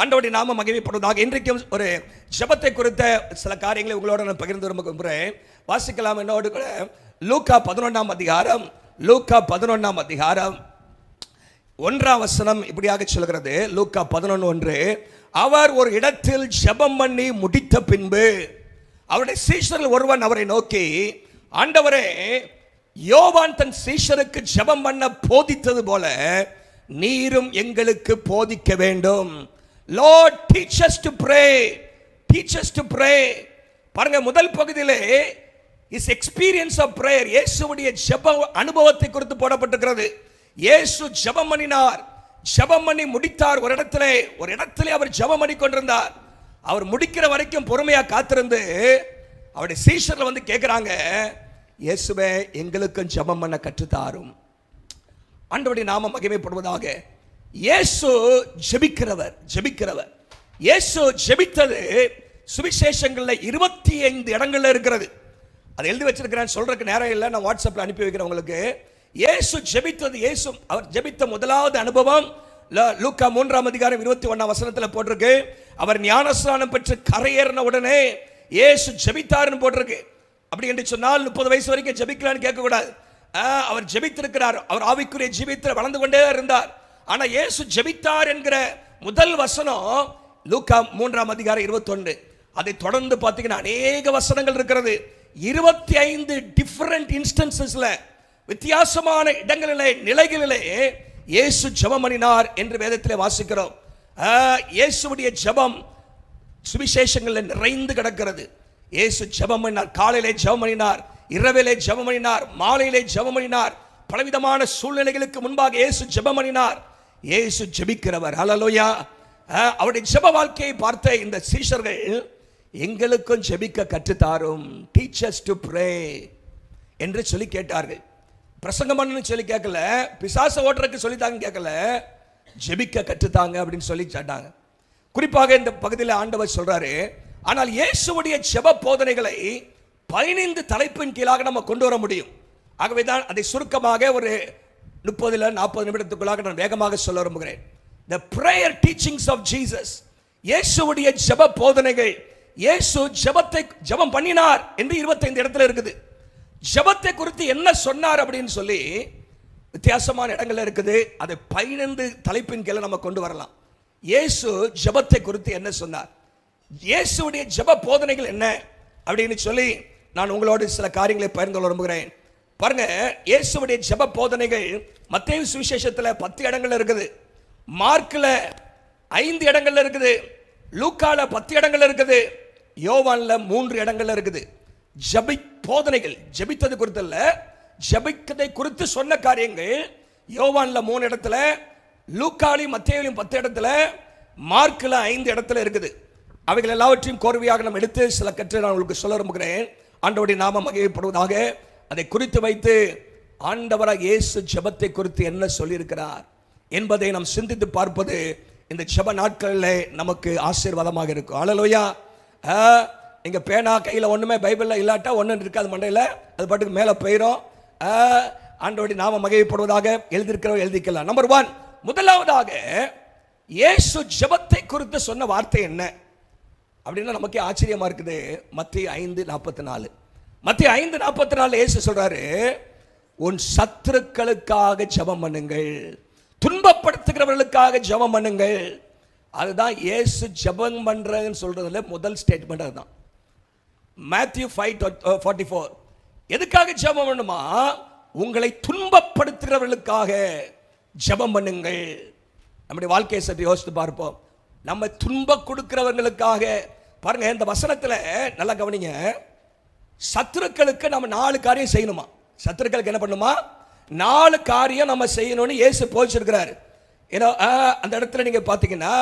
ஆண்டவருடைய நாமம் மகிமைப்படுவதாக. இன்றைக்கும் ஒரு ஜெபத்தை குறித்த சில காரியங்களை உங்களோட நான் பகிர்ந்து விரும்புகிறேன். வாசிக்கலாம் என்னோடு கூட. லூக்கா 11ஆம் அதிகாரம், லூக்கா 11ஆம் அதிகாரம் 1ஆம் வசனம் இப்படியாக சொல்கிறது. லூக்கா 11:1. அவர் ஒரு இடத்தில் ஜெபம் பண்ணி முடித்த பின்பு அவருடைய சீஷர்கள் ஒருவன் அவரை நோக்கி, ஆண்டவரே, யோவான் தன் சீஷருக்கு ஜெபம் பண்ண போதித்தது போல நீரும் எங்களுக்கு போதிக்க வேண்டும். Lord, teach us to pray. Teach us to pray. பாருங்க, முதல் பகுதியிலே his experience of prayer, இயேசுவுடைய ஜெப அனுபவத்தை குறித்து போடப்பட்டிருக்கிறது. இயேசு ஜெபம் பண்ணினார், ஜெபம் பண்ணி முடித்தார். ஒரு இடத்திலே அவர் ஜெபம் பண்ணி கொண்டிருந்தார். அவர் முடிக்கிற வரைக்கும் பொறுமையா காத்திருந்து அவருடைய சீஷர்கள் வந்து கேட்கிறாங்க, இயேசுவே, எங்களுக்கும் ஜெபம் பண்ண கற்றுத்தாரும். ஆண்டவருடைய நாமம் மகிமைப்படுவதாக. இயேசு ஜெபிக்கிறவர். இயேசு ஜெபித்தது சுவிசேஷங்கள்ல 25 இடங்கள்ல இருக்கிறது. அதை எழுதி வச்சிருக்கிறேன், சொல்றதுக்கு நேரம் இல்லை, நான் வாட்ஸ்அப்ல அனுப்பி வைக்கிறேன் உங்களுக்கு. இயேசு ஜெபித்தது, அவர் ஜெபித்த முதலாவது அனுபவம் லூக்கா 3ஆம் அதிகாரம் 21ஆம் வசனத்துல போட்டிருக்கு. அவர் ஞானஸ்நானம் பெற்று கரையேறின உடனே இயேசு ஜெபித்தார்னு போட்டிருக்கு. அப்படி என்று சொன்னால் 30 வயசு வரைக்கும் ஜெபிக்கலான்னு கேட்க கூடாது. அவர் ஜெபித்திருக்கிறார். அவர் ஆவிக்குரிய ஜீவியத்தில் வளர்ந்து கொண்டே இருந்தார். ஆனா இயேசு ஜெபித்தார் என்கிற முதல் வசனம் லூக்கா 3ஆம் அதிகாரம் 21. அதை தொடர்ந்து பார்த்தீங்கன்னா அநேக வசனங்கள் இருக்கிறது. 25 டிஃபரண்ட் இன்ஸ்டன்சஸ்ல, வித்தியாசமான இடங்களிலே, நிலைகளிலே இயேசு ஜெபம் பண்ணினார் என்று வேதத்திலே வாசிக்கிறோம். இயேசுவுடைய ஜெபம் சுவிசேஷங்களில் நிறைந்து கிடக்கிறது. இயேசு ஜெபம் பண்ணினார். காலையிலே ஜெபம் பண்ணினார், இரவிலே ஜெபம் பண்ணினார், மாலையிலே ஜெபம் பண்ணினார். பலவிதமான சூழ்நிலைகளுக்கு முன்பாக இயேசு ஜெபம் பண்ணினார். இயேசு ஜெபிக்கிறவர். ஹல்லேலூயா. அவருடைய ஜெப வாழ்க்கையை பார்த்த இந்த சீஷர்கள், எங்களுக்கும் ஜெபிக்க கற்றுத்தாரும், teach us to pray என்று சொல்லி கேட்டார்கள். பிரசங்கம் பண்ணணும்னு சொல்லி கேட்கல, பிசாச ஓட்டுறதுக்கு சொல்லித்தாங்க கேட்கல, ஜெபிக்க கற்றுத்தாங்க அப்படின்னு சொல்லி கேட்டாங்க. குறிப்பாக இந்த பகுதியில் ஆண்டவர் சொல்றாரு, ஆனால் இயேசுவுடைய ஜெப போதனைகளை 15 தலைப்பின் கீழாக நம்ம கொண்டு வர முடியும். ஆகவே தான் அதை சுருக்கமாக ஒரு 30-40 நிமிடத்துக்குள்ளாக நான் வேகமாக சொல்ல விரும்புகிறேன். The prayer teachings of Jesus. இயேசுவுடைய ஜெப போதனைகள். இயேசு ஜெபம் பண்ணினார் என்று 25 இடத்துல இருக்குது. ஜெபத்தை குறித்து என்ன சொன்னார் அப்படின்னு சொல்லி வித்தியாசமான இடங்கள்ல இருக்குது. அதை 15 தலைப்பின் கீழே நம்ம கொண்டு வரலாம். இயேசு ஜெபத்தை குறித்து என்ன சொன்னார், இயேசுவுடைய ஜெப போதனைகள் என்ன அப்படின்னு சொல்லி நான் உங்களோடு சில காரியங்களை பகிர்ந்து கொள்ள விரும்புகிறேன். பாருங்க, இயேசுவுடைய ஜெப போதனைகள் மத்தேயு சுவிசேஷத்துல 10 இடங்கள்ல இருக்குது, மார்க்ல 5 இடங்கள்ல இருக்குது, லூக்கால 10 இடங்கள்ல இருக்குது, யோவான்ல 3 இடங்கள்ல இருக்குது. போதனைகள் ஜெபித்தது குறித்து அல்ல, ஜெபிக்கதை குறித்து சொன்ன காரியங்கள் யோவான்ல 3 இடத்துல, லூக்காலையும் மத்தேயுலையும் 10 இடத்துல, மார்க்ல 5 இடத்துல இருக்குது. அவைகள் எல்லாவற்றையும் கோர்வையாக நம்ம எடுத்து சில கற்று நான் உங்களுக்கு சொல்ல விரும்புகிறேன். ஆண்டவருடைய நாமம் மகிமைப்படுவதாக. அதை குறித்து வைத்து ஆண்டவராக இயேசு ஜெபத்தை குறித்து என்ன சொல்லியிருக்கிறார் என்பதை நாம் சிந்தித்து பார்ப்பது இந்த ஜெப நாட்களில் நமக்கு ஆசீர்வாதமாக இருக்கும். ஹல்லேலூயா. நீங்க பேனா கையில் ஒண்ணுமே பைபிள்ல இல்லாட்டா ஒன்றும் இருக்காது மண்டையில், அது பாட்டுக்கு மேலே போயிடும். ஆண்டவருடைய நாமம் மகிமைப்படுவதாக. எழுதியிருக்கிறவங்க எழுதிக்கலாம். நம்பர் 1, முதலாவதாக இயேசு ஜெபத்தை குறித்து சொன்ன வார்த்தை என்ன அப்படின்னா நமக்கே ஆச்சரியமா இருக்குது. மத்தேயு 5:44. மத்தேயு 5:44 இயேசு சொல்றாரு, உன் சத்துருக்களுக்காக ஜெபம் பண்ணுங்கள், துன்பப்படுத்துகிறவர்களுக்காக ஜெபம் பண்ணுங்கள். அதுதான் இயேசு ஜெபம் பண்றதுன்னு சொல்றதுல முதல் ஸ்டேட்மெண்ட். அதுதான் Matthew 5:44. எதுக்காக ஜெபம் பண்ணுமா? உங்களை துன்பப்படுத்துகிறவர்களுக்காக ஜெபம் பண்ணுங்கள். நம்முடைய வாழ்க்கையை சற்று யோசித்து பார்ப்போம். நம்ம துன்பம் கொடுக்கிறவர்களுக்காக. பாருங்க, இந்த வசனத்துல நல்லா கவனிங்க. சத்துருக்களுக்கு நம்ம 4 காரியம் செய்யணுமா? சத்துருக்களுக்கு என்ன பண்ணுமா? 4 காரியம் நம்ம செய்யணும்னு இயேசு போதிச்சிருக்கிறாரு. ஏன்னா அந்த இடத்துல நீங்க பாத்தீங்கன்னா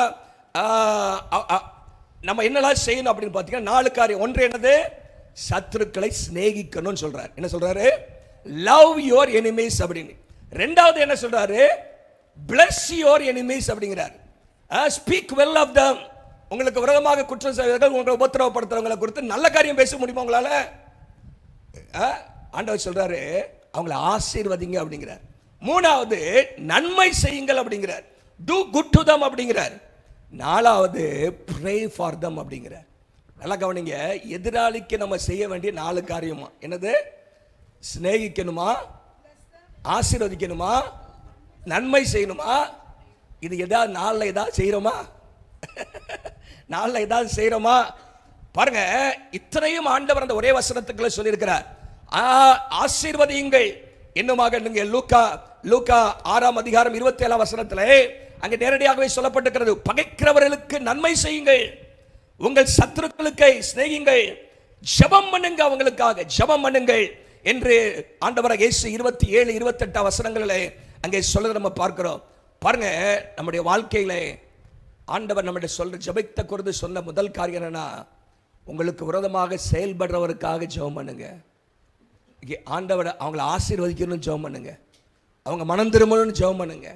நம்ம என்னெல்லாம் செய்யணும் அப்படின்னு பாத்தீங்கன்னா 4 காரியம். ஒன்று என்னது? சத்துருக்களை சிநேகிக்கணும்னு சொல்றாரு. என்ன சொல்றாரு? லவ் யுவர் எனிமீஸ் அப்படின்னு. ரெண்டாவது என்ன சொல்றாரு? பிளஸ் யுவர் எனிமீஸ் அப்படிங்கிறார். Speak well of them. உங்களுக்கு விரோதமாக குற்றம் செய்வர்கள், உங்களை உபத்திரவப்படுத்துறவங்களை குறித்து நல்ல காரியம் பேச முடியுமா உங்களால? ஆண்டவர் சொல்றாரு, அவங்களை ஆசீர்வதிங்க அப்படிங்கிறார். மூணாவது, நன்மை செய்யுங்கள் அப்படிங்கிறார். டூ குட் டு தம் அப்படிங்கிறார். நாலாவது ப்ரே ஃபார் தம் அப்படிங்கிற. நல்லா கவனிங்க, எதிராளிக்கு நம்ம செய்ய வேண்டிய 4 காரியமா என்னது? சிநேகிக்கணுமா, ஆசீர்வதிக்கணுமா, நன்மை செய்யணுமா. இது ஏதாவது 4ல் ஏதாவது செய்கிறோமா? 4ல் ஏதாவது செய்கிறோமா? பாருங்க, இத்தனையும் ஆண்டவர் அந்த ஒரே வசனத்துக்குள்ள சொல்லியிருக்கிறார். ஆசீர்வதியுங்கள் என்னுமாக. நீங்க லூக்கா 6ஆம் அதிகாரம் 27ஆம் வசனத்திலே அங்கே நேரடியாகவே சொல்லப்பட்டிருக்கிறது, பகைக்கிறவர்களுக்கு நன்மை செய்யுங்கள், உங்கள் சத்துருக்களுக்கு சிநேகியுங்கள், ஜெபம் பண்ணுங்க, அவங்களுக்காக ஜெபம் பண்ணுங்கள் என்று ஆண்டவராக இயேசு 27 28 வசனங்களிலே அங்கே சொல்றதை நம்ம பார்க்கிறோம். பாருங்க, நம்முடைய வாழ்க்கையில ஆண்டவர் நம்முடைய சொல்ற ஜெபத்தை குறித்து சொன்ன முதல் காரியம் என்னன்னா, உங்களுக்கு விரோதமாக செயல்படுறவருக்காக ஜெபம் பண்ணுங்க. ஆண்டவர் அவங்களை ஆசீர்வதிக்கணும்னு ஜெபம் பண்ணுங்க, அவங்க மனம் திரும்பணும்னு ஜெபம் பண்ணுங்க,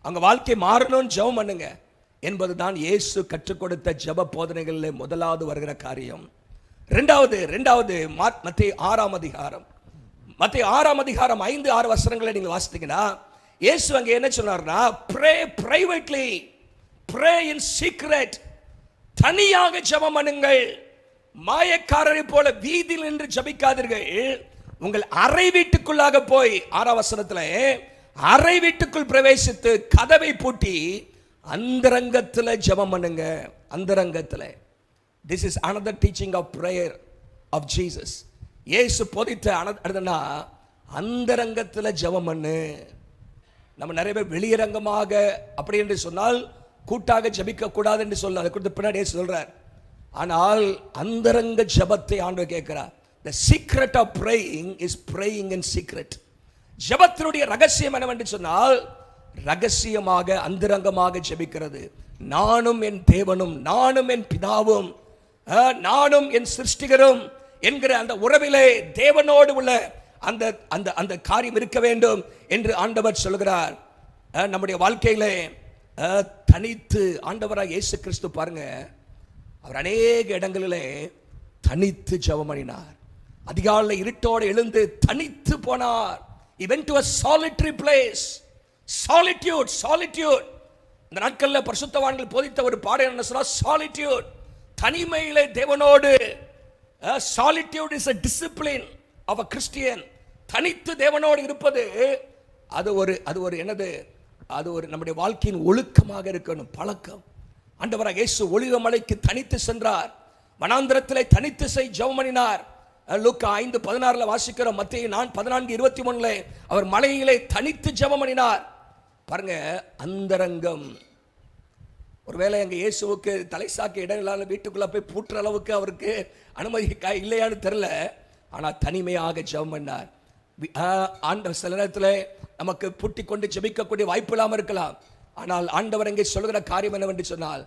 அவங்க வாழ்க்கை மாறணும்னு ஜெபம் பண்ணுங்க என்பதுதான் இயேசு கற்றுக் கொடுத்த ஜெப போதனைகளில் முதலாவது வருகிற காரியம். ரெண்டாவது மத்தேயு 6ஆம் அதிகாரம் 5 6 வசனங்களை நீங்கள் வாசித்தீங்கன்னா இயேசு அங்கே என்ன சொன்னார்னா, ப்ரே பிரைவேட்லி, ப்ரே இன் சீக்ரெட், தனியாக ஜெபம் பண்ணுங்கள், மாயக்காரரை போல வீதியில் நின்று ஜெபிக்காதீர்கள், உங்கள் அறை வீட்டுக்குள்ளாக போய் 6ஆம் வசனத்தில் அறை வீட்டுக்குள் பிரவேசித்து கதவை பூட்டி அந்தரங்கத்தில் ஜெபம் பண்ணுங்க. அந்தரங்கத்தில். This is another teaching of prayer of Jesus. இயேசு போதித்த அடுத்தனா அந்தரங்கத்தில் ஜெபம் பண்ணு. நம்ம நிறைய பேர் வெளியரங்கமாக அப்படி என்று சொன்னால் கூட்டாக ஜெபிக்க கூடாது என்று சொல்ல, அதை குறித்து பின்னாடி சொல்றார். ஆனால் அந்தரங்க ஜெபத்தை ஆண்டவர் கேட்கிறார். The secret of praying is praying in secret. ஜெபத்தினுடைய ரகசியம் என்னவென்று சொன்னால், ரகசியமாக அந்தரங்கமாக ஜெபிக்கிறது. நானும் என் தேவனும், நானும் என் பிதாவும், நானும் என் சிருஷ்டிகரும் என்கிற அந்த உறவிலே தேவனோடு உள்ள அந்த அந்த அந்த காரியம் இருக்க வேண்டும் என்று ஆண்டவர் சொல்கிறார். நம்முடைய வாழ்க்கையிலே தனித்து ஆண்டவராக இயேசு கிறிஸ்து பாருங்க, அவர் அநேக இடங்களிலே தனித்து ஜெபம் பண்ணினார். அதிகாலையில் இருட்டோடு எழுந்து தனித்து போனார். He went to a solitary place. Solitude. இந்த நாட்களில் பரிசுத்தவான்கள் போதித்த ஒரு பாடம் என்ன சொன்னா, solitude, தனிமையிலே தேவனோடு. Solitude is a discipline of a Christian. தனித்து தேவனோடு இருப்பது அது ஒரு என்னது, அது ஒரு நம்முடைய வாழ்க்கையின் ஒழுக்கமாக இருக்கணும், பழக்கம். ஆண்டவராக இயேசு ஒலிவ மலைக்கு தனித்து சென்றார், வனாந்திரத்திலே தனித்து ஜெபம் பண்ணினார். லூக்கா 5:16 வாசிக்கிறோம். மத்தேயு 14:23 அவர் மலையிலே தனித்து ஜெபம் பண்ணினார். பாருங்க, அந்தரங்கம். ஒருவேளை எங்க இயேசுவுக்கு தலைசாக்க இடம் இல்லாத வீட்டுக்குள்ள போய் பூட்டுற அளவுக்கு அவருக்கு அனுமதி இல்லையான்னு தெரியல. ஆனா தனிமையாக ஜெபம் பண்ணார். ஆண்டவர் சில நேரத்தில் நமக்கு பூட்டி கொண்டு ஜெபிக்கக்கூடிய வாய்ப்பு இல்லாமல் இருக்கலாம். ஆனால் ஆண்டவர் எங்கே சொல்கிற காரியம் என்னவென்று சொன்னால்,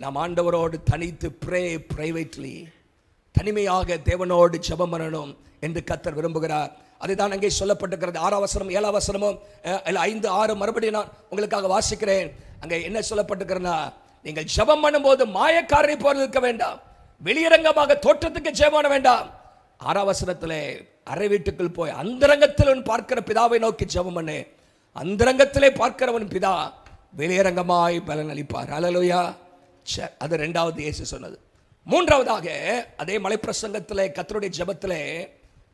நாம் ஆண்டவரோடு தனித்து ப்ரே பிரைவேட்லி, தனிமையாக தேவனோடு ஜெபம் பண்ணணும் என்று கர்த்தர் விரும்புகிறார். அதுதான் அங்கே சொல்லப்பட்டிருக்கிறது. 6ஆம் வசனம் 7ஆம் வசனமும் 5 6 மறுபடியும் நான் உங்களுக்காக வாசிக்கிறேன். அங்கே என்ன சொல்லப்பட்டிருக்கிறனா, நீங்கள் ஜெபம் பண்ணும்போது மாயக்காரரை போல இருக்க வேண்டாம், வெளியரங்கமாக தோற்றத்துக்கு ஜெபம் பண்ண வேண்டாம். 6ஆம் வசனத்திலே அறை வீட்டுக்குள் போய் அந்தரங்கத்தில் பார்க்கிற பிதாவை நோக்கி ஜெபம் பண்ணு. அந்தரங்கத்திலே பார்க்கிறவன் பிதா வெளியரங்கமாய் பலன் அளிப்பார். அல்லேலூயா. அது 2வது இயேசு சொன்னது. 3வதாக அதே மலைப்பிரசங்கத்திலே கர்த்தருடைய ஜெபத்திலே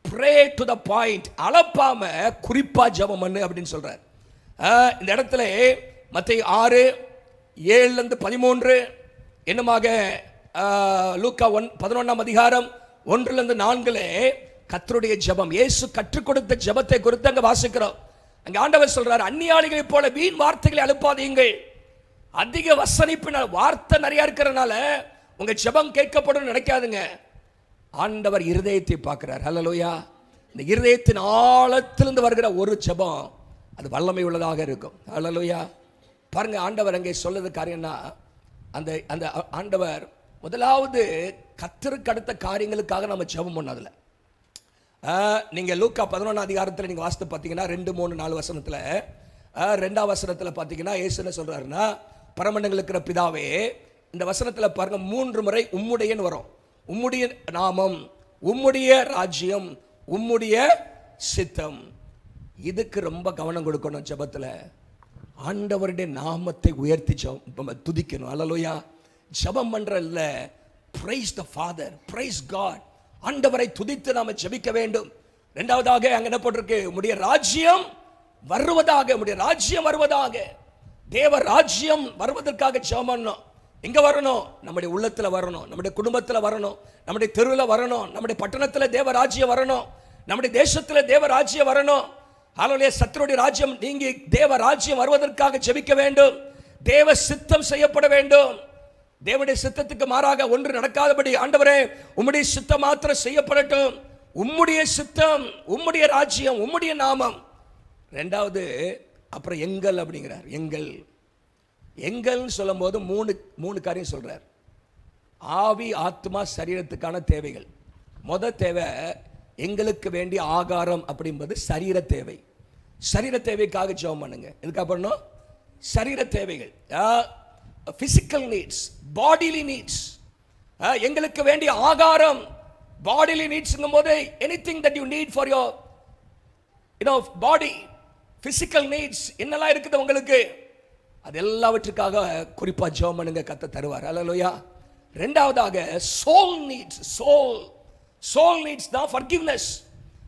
ப்ரே டு த பாயிண்ட், அளப்பாம குறிப்பா ஜெபம் பண்ணு அப்படின்னு சொல்றார். இந்த இடத்துல மத்தேயு 6:7-13 என்னமாக லூக்கா 11ஆம் அதிகாரம் 1-4 கர்த்தருடைய ஜெபம், இயேசு கற்றுக் கொடுத்த ஜெபத்தை குறித்து அங்க வாசிக்கிறோம். அங்க ஆண்டவர் சொல்றார், அந்நியாளிகளை போல வீண் வார்த்தைகளை அனுப்பாதீங்கள். அதிக வசனிப்பினால் வார்த்தை நிறைய இருக்கிறனால உங்க ஜெபம் கேட்கப்படும் நினைக்காதுங்க. ஆண்டவர் இருதயத்தை பார்க்கிறார். ஹல்லேலூயா. இந்த இருதயத்தின் ஆழத்திலிருந்து வருகிற ஒரு ஜெபம் அது வல்லமை உள்ளதாக இருக்கும். ஹல்லேலூயா. பாருங்க, ஆண்டவர் அங்கே சொல்லுது காரியம்னா, அந்த அந்த ஆண்டவர் முதலாவது கர்த்தருக்கு அடுத்த காரியங்களுக்காக நம்ம ஜெபம் பண்ணதில்லை. நீங்க லூக்கா 11ஆம் அதிகாரத்தில் நீங்க வாசித்து பார்த்தீங்கன்னா 2 3 4 வசனத்தில் 2ஆம் வசனத்தில் பார்த்தீங்கன்னா இயேசு என்ன சொல்றாருன்னா, பரமண்டலத்தில் இருக்கிற பிதாவே, இந்த வசனத்தில் பாருங்க 3 முறை உம்முடையன்னு வரும். உம்முடைய நாமம், உம்முடைய ராஜ்யம், உம்முடைய சித்தம். இதுக்கு ரொம்ப கவனம் கொடுக்கணும் ஜெபத்தில். ஆண்டவருடைய நாமத்தை உயர்த்தி துதிக்கணும். அல்லேலூயா. ஜெபம் பண்றல்ல, praise the Father, praise God. ஆண்டவரை துதித்து நாம ஜெபிக்க வேண்டும். இரண்டாவதாக அங்க என்ன போட்டிருக்கு? உம்முடைய ராஜ்யம் வருவதாக, உம்முடைய ராஜ்யம் வருவதாக. தேவ ராஜ்யம் வருவதற்காக ஜெபம் பண்ணணும். எங்க வரணும்? நம்முடைய உள்ளத்துல வரணும், நம்முடைய குடும்பத்துல வரணும், நம்முடைய தெருவில் வரணும், நம்முடைய பட்டணத்துல தேவ ராஜ்யம் வரணும், நம்முடைய தேசத்துல தேவ ராஜ்யம் வரணும். ஹல்லேலூயா. சத்துருடைய ராஜ்யம் நீங்கி தேவ ராஜ்யம் வருவதற்காக ஜெபிக்க வேண்டும். தேவ சித்தம் செய்யப்பட வேண்டும். தேவனுடைய சித்தத்துக்கு மாறாக ஒன்று நடக்காதபடி, ஆண்டவரே உம்முடைய சித்தம் மாத்திரம் செய்யப்படட்டும், உம்முடைய சித்தம், உம்முடைய ராஜ்யம், உம்முடைய நாமம். ரெண்டாவது அப்புறம் எங்கள் அப்படிங்கிறார். எங்கள் எங்கள் சொல்லும் போது மூணு காரியம் சொல்றார். ஆவி, ஆத்மா, சரீரத்துக்கான தேவைகள். முதல் தேவை எங்களுக்கு வேண்டிய ஆகாரம் அப்படின்பது சரீர தேவை. சரீர தேவைக்காக ஜெபம் பண்ணுங்க. எதுக்காக பண்ணணும்? சரீர தேவைகள், பிசிக்கல் நீட்ஸ், பாடிலி நீட்ஸ். எங்களுக்கு வேண்டிய ஆகாரம், பாடிலி நீட்ஸ்ங்கும் போது anything that you need for your body, physical needs என்னெல்லாம் இருக்குது உங்களுக்கு, அது எல்லாவற்றுக்காக குறிப்பா ஜெபம் பண்ணுங்க. கர்த்தர் தருவார். அல்லேலூயா. இரண்டாவதாக சோல் நீட்ஸ். சோல் நீட்ஸ் தான் ஃபர்கிவ்னஸ்.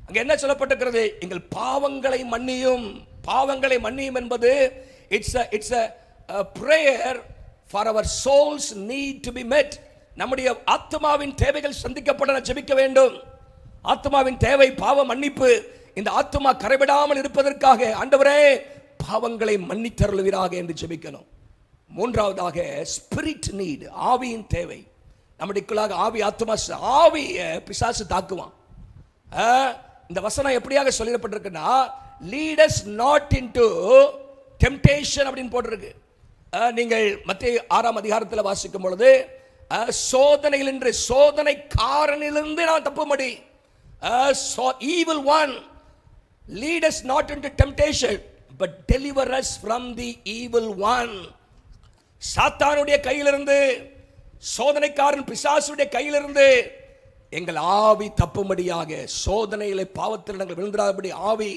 அங்க என்ன சொல்லப்பட்டிருக்கிறது? எங்கள் பாவங்களை மன்னியும். பாவங்களை மன்னியும் என்பது it's a prayer for our souls need to be met. நம்முடைய ஆத்மாவின் தேவைகள் சந்திக்கப்பட ஜெபிக்க வேண்டும். ஆத்மாவின் தேவை பாவ மன்னிப்பு. இந்த ஆத்மா கரைவிடாமல் இருப்பதற்காக ஆண்டவரே பாவங்களை மன்னித்தருளுவீராக என்று ஜெபிக்கணும். மூன்றாவதாக ஸ்பிரிட் நீட், ஆவியின் தேவை. நம்முடையக்குள்ளாக ஆவி, ஆத்மா, ஆவியை பிசாசு தாக்குவான். இந்த வசனம் எப்படியாக சொல்லப்பட்டிருக்குன்னா, lead us not into temptation அப்படின்னு போட்டிருக்கு. நீங்கள் மத்தேயு 6ஆம் அதிகாரத்தில் வாசிக்கும் பொழுது சோதனையில் என்று, சோதனை காரனிலிருந்து நான் தப்பும்படி, evil one, lead us not into temptation but deliver us from the evil one. சாத்தானுடைய கையிலிருந்து, சோதனைக்காரன் பிசாசுடைய கையிலிருந்து எங்கள் ஆவி தப்பும்படியாக, சோதனையிலே பாவத்தில் நாங்கள் விழுந்துடாதபடி, ஆவி